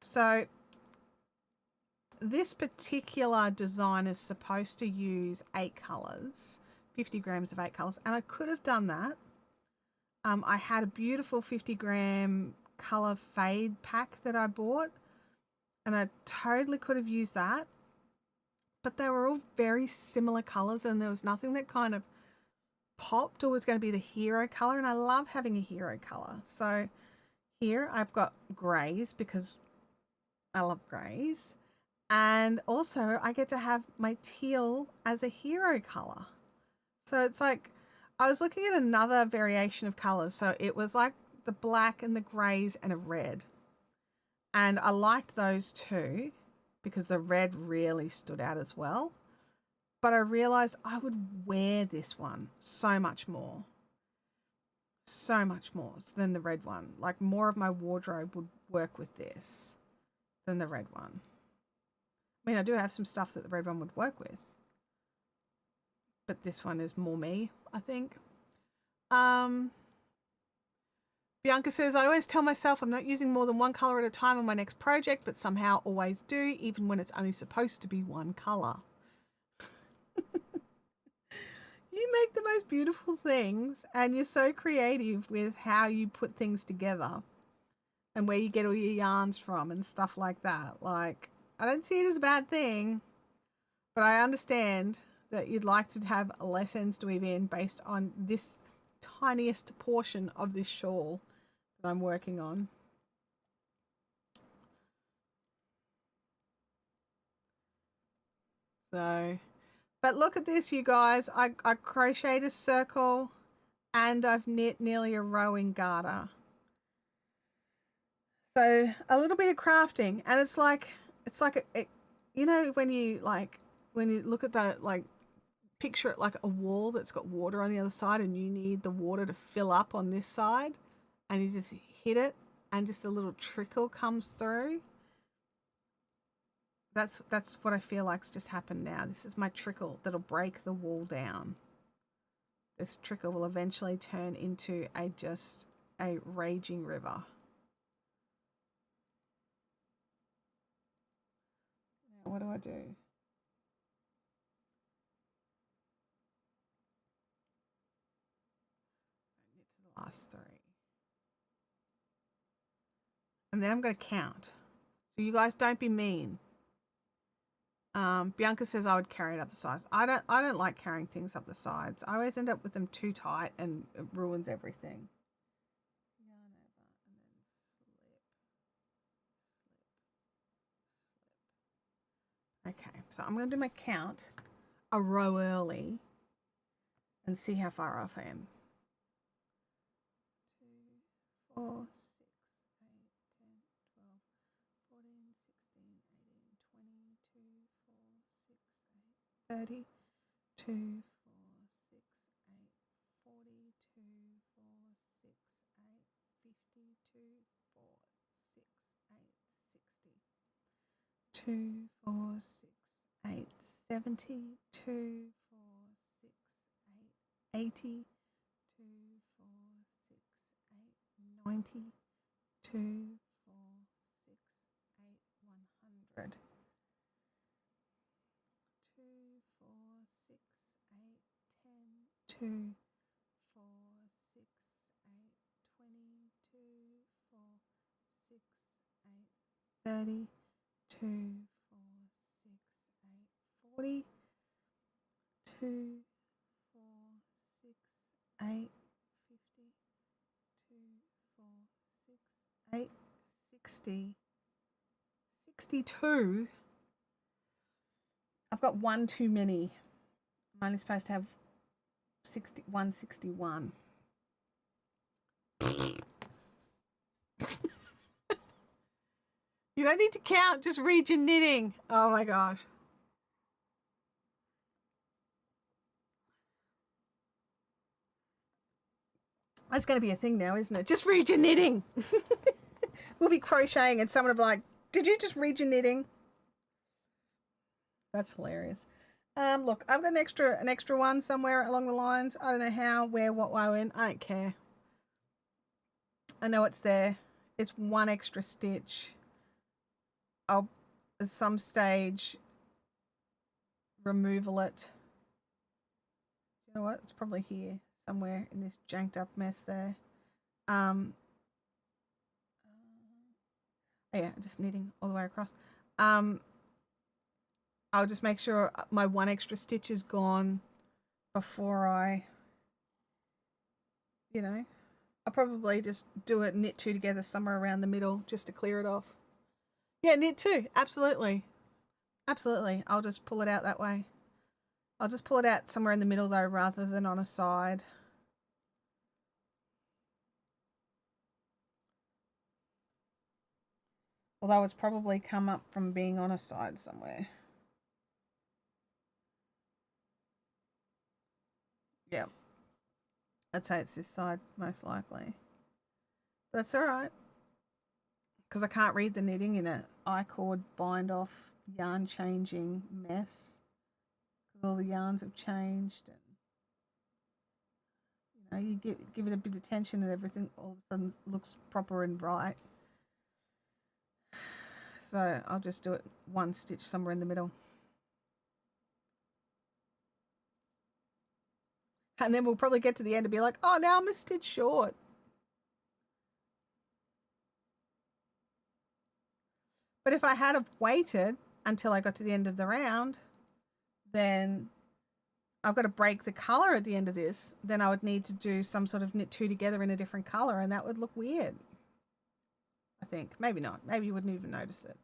So this particular design is supposed to use 8 colors, 50 grams of 8 colors, and I could have done that. I had a beautiful 50-gram color fade pack that I bought, and I totally could have used that, but they were all very similar colors, and there was nothing that kind of popped or was going to be the hero color, and I love having a hero color. So here I've got grays because I love grays, and also I get to have my teal as a hero color. So it's like, I was looking at another variation of colors. So it was like the black and the grays and a red. And I liked those too because the red really stood out as well. But I realized I would wear this one so much more. So much more than the red one. Like, more of my wardrobe would work with this than the red one. I mean, I do have some stuff that the red one would work with, but this one is more me, I think. Bianca says, I always tell myself I'm not using more than one color at a time on my next project, but somehow always do, even when it's only supposed to be one color. You make the most beautiful things, and you're so creative with how you put things together and where you get all your yarns from and stuff like that. Like, I don't see it as a bad thing, but I understand that you'd like to have less ends to weave in based on this tiniest portion of this shawl that I'm working on. So, but look at this, you guys. I crocheted a circle and I've knit nearly a row in garter. So a little bit of crafting, and it's like you know, when you look at that, like, picture it like a wall that's got water on the other side, and you need the water to fill up on this side, and you just hit it and just a little trickle comes through. That's what I feel like's just happened now. This is my trickle that'll break the wall down. This trickle will eventually turn into a raging river. Now, what do I do? +3. And then I'm going to count. So you guys don't be mean. Bianca says I would carry it up the sides. I don't like carrying things up the sides. I always end up with them too tight and it ruins everything. Yarn over and then slip. Okay, so I'm going to do my count a row early and see how far off I am. 2, 4, 6, 8, 10, 12, 14, 16, 18, 20, 2, 4, 6, 8, 30, 2, 4, 6, 8, 40, 2, 4, 6, 8, 50, 2, 4, 6, 8, 60, 2, 4, 6, 8, 70, 2, 4, 6, 8, 80, 2, 4, 6, 8, 90, 2, 4, 6, 8, 100. 2, 4, 6, 8, 10, 2, 4, 6, 8, 20, 2, 4, 6, 8, 30, 2, 4, 6, 8, 40, 2, 4, 6, 8, 50, 2, 4, 6, 8, 60, 62. I've got one too many. I'm only supposed to have 161. You don't need to count, just read your knitting. Oh my gosh. That's going to be a thing now, isn't it? Just read your knitting. We'll be crocheting and someone will be like, did you just read your knitting? That's hilarious. Look, I've got an extra one somewhere along the lines. I don't know how, where, what, why, when. I don't care. I know it's there. It's one extra stitch. I'll at some stage removal it. You know what? It's probably here somewhere in this janked up mess there. Oh yeah, just knitting all the way across. I'll just make sure my one extra stitch is gone before I, I'll probably just do it, knit two together somewhere around the middle just to clear it off. Yeah, knit two, absolutely. Absolutely, I'll just pull it out that way. I'll just pull it out somewhere in the middle though, rather than on a side. Although it's probably come up from being on a side somewhere. Yeah. I'd say it's this side, most likely. That's all right. Because I can't read the knitting in it. I-cord bind off yarn changing mess. Because all the yarns have changed. And, you give it a bit of attention and everything all of a sudden looks proper and bright. So I'll just do it one stitch somewhere in the middle. And then we'll probably get to the end and be like, oh, now I'm a stitch short. But if I had have waited until I got to the end of the round, then I've got to break the colour at the end of this. Then I would need to do some sort of knit two together in a different colour, and that would look weird. I think. Maybe not. Maybe you wouldn't even notice it.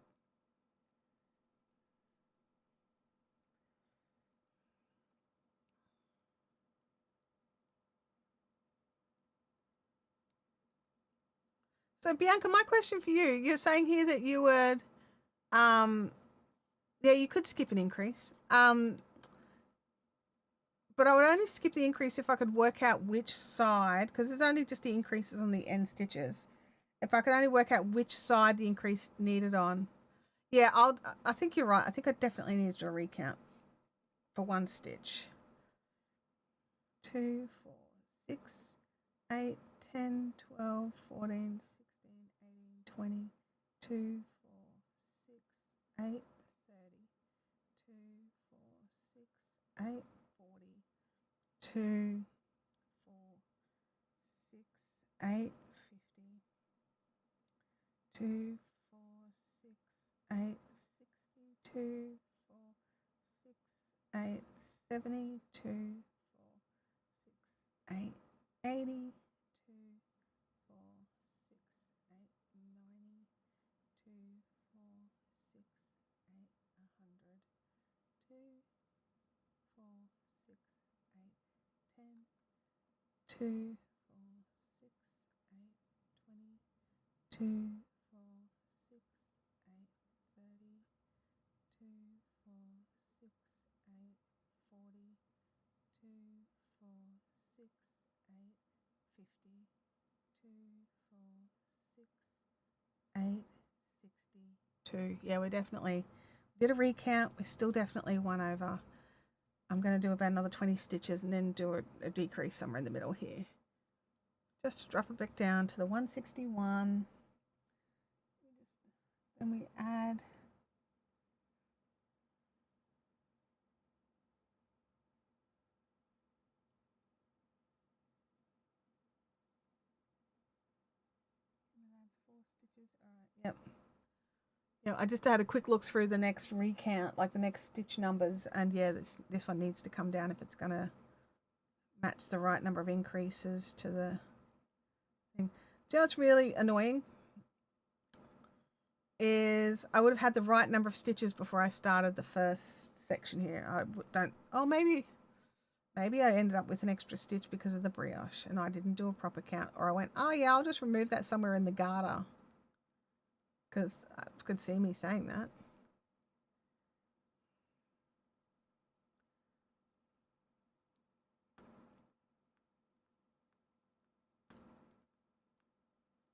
So Bianca, my question for you, you're saying here that you would, yeah, you could skip an increase. But I would only skip the increase if I could work out which side, because there's only just the increases on the end stitches. If I could only work out which side the increase needed on. Yeah, I think you're right. I think I definitely need to do a recount for one stitch. 2, 4, 6, 8, 10, 12, 14, 16, 18, 20, 2, 4, 6, 8, 30, 2, 4, 6, 8, 40, 2, 4, 6, 8, 50, 2, 4, 6, 8, 62, 4, 6, 8, 70, 2, 4, 6, 8, 80, 2, 4, 6, 8, 90, 2, 4, 6, 8, 100, 2, 4, 6, 8, 10, 2, 4, 6, 8, 20, 2, 4, 6, 8, 30, 2, 4, 6, 8, 40, 2, 4, 6, 8, 50, 2, 4, 6, 8, 62. Yeah, we definitely did a recount. We're still definitely one over. I'm going to do about another 20 stitches and then do a decrease somewhere in the middle here. Just to drop it back down to the 161. Then we add four stitches. All right. Yep. Yeah, I just had a quick look through the next recount, like the next stitch numbers, and yeah, this one needs to come down if it's going to match the right number of increases to the thing. Do you know what's really annoying? Is I would have had the right number of stitches before I started the first section here. I don't. Oh, maybe I ended up with an extra stitch because of the brioche, and I didn't do a proper count. Or I went, oh yeah, I'll just remove that somewhere in the garter, because I could see me saying that.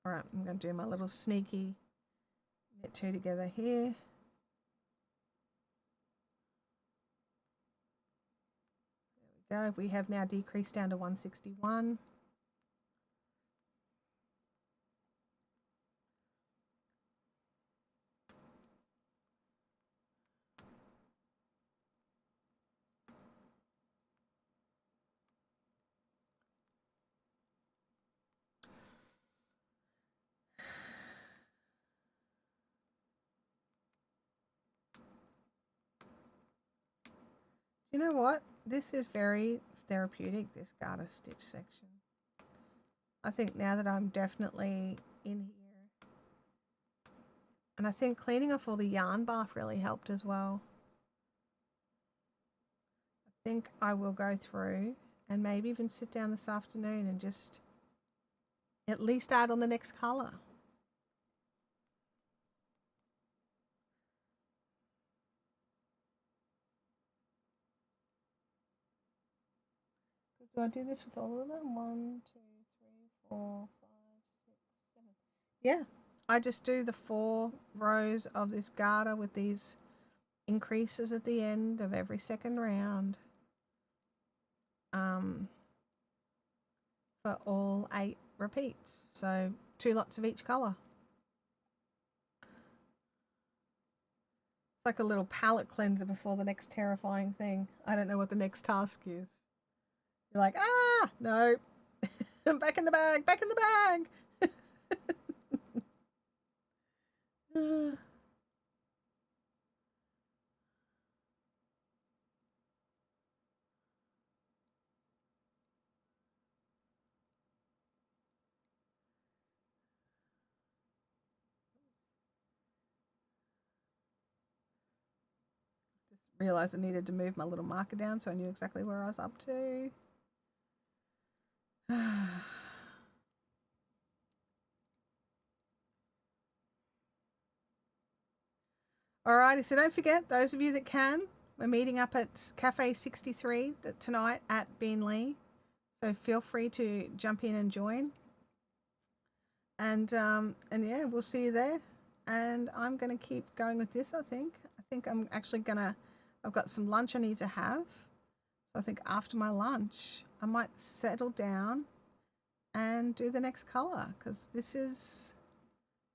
All right, I'm going to do my little sneaky knit two together here. There we go. We have now decreased down to 161. You know what? This is very therapeutic, this garter stitch section. I think now that I'm definitely in here, and I think cleaning off all the yarn bark really helped as well. I think I will go through and maybe even sit down this afternoon and just at least add on the next colour. Do I do this with all of them? 1, 2, 3, 4, 5, 6, 7. Yeah, I just do the 4 rows of this garter with these increases at the end of every second round. For all 8 repeats. So 2 lots of each colour. It's like a little palette cleanser before the next terrifying thing. I don't know what the next task is. You're like, ah, no. Back in the bag, back in the bag. Just realised I needed to move my little marker down so I knew exactly where I was up to. Alrighty, so don't forget, those of you that can, we're meeting up at Cafe 63 tonight at Beanley. So feel free to jump in and join. And yeah, we'll see you there. And I'm going to keep going with this, I think. I think I'm actually going to, I've got some lunch I need to have. So I think after my lunch, I might settle down and do the next colour, because this is,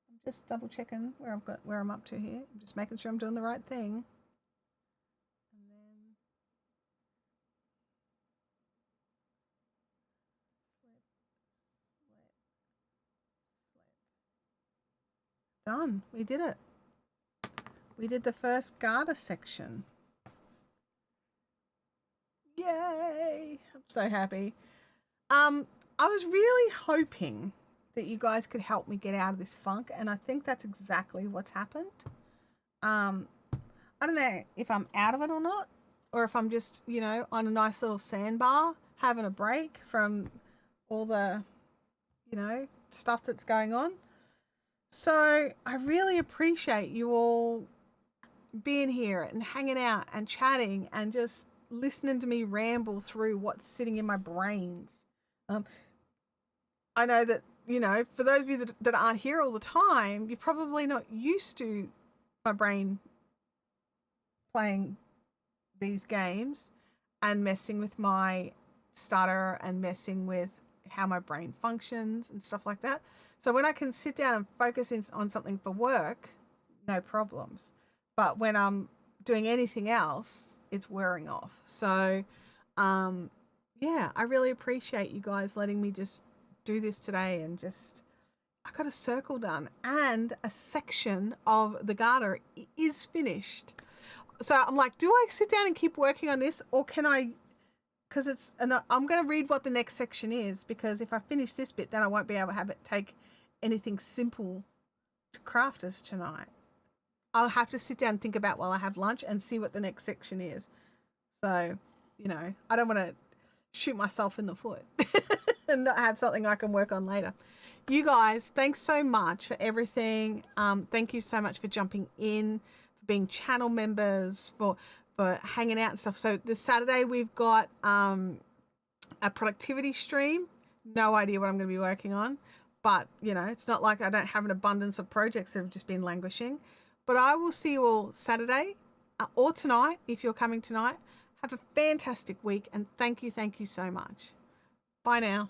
I'm just double checking where I'm up to here. I'm just making sure I'm doing the right thing. And then slip, slip, Done. We did it. We did the first garter section. Yay! I'm so happy. I was really hoping that you guys could help me get out of this funk, and I think that's exactly what's happened. I don't know if I'm out of it or not, or if I'm just, you know, on a nice little sandbar having a break from all the, you know, stuff that's going on. So I really appreciate you all being here and hanging out and chatting and just listening to me ramble through what's sitting in my brains. I know that, you know, for those of you that aren't here all the time, you're probably not used to my brain playing these games and messing with my stutter and messing with how my brain functions and stuff like that. So when I can sit down and focus on something for work, no problems. But when I'm doing anything else, it's wearing off. So, yeah, I really appreciate you guys letting me just do this today and just, I got a circle done and a section of the garter is finished. So I'm like, do I sit down and keep working on this, or can I, because it's, and I'm going to read what the next section is, because if I finish this bit, then I won't be able to have it take anything simple to crafters tonight. I'll have to sit down and think about while I have lunch and see what the next section is. So, you know, I don't want to shoot myself in the foot and not have something I can work on later. You guys, thanks so much for everything. Thank you so much for jumping in, for being channel members, for hanging out and stuff. So this Saturday we've got a productivity stream. No idea what I'm going to be working on, but you know, it's not like I don't have an abundance of projects that have just been languishing. But I will see you all Saturday or tonight if you're coming tonight. Have a fantastic week, and thank you so much. Bye now.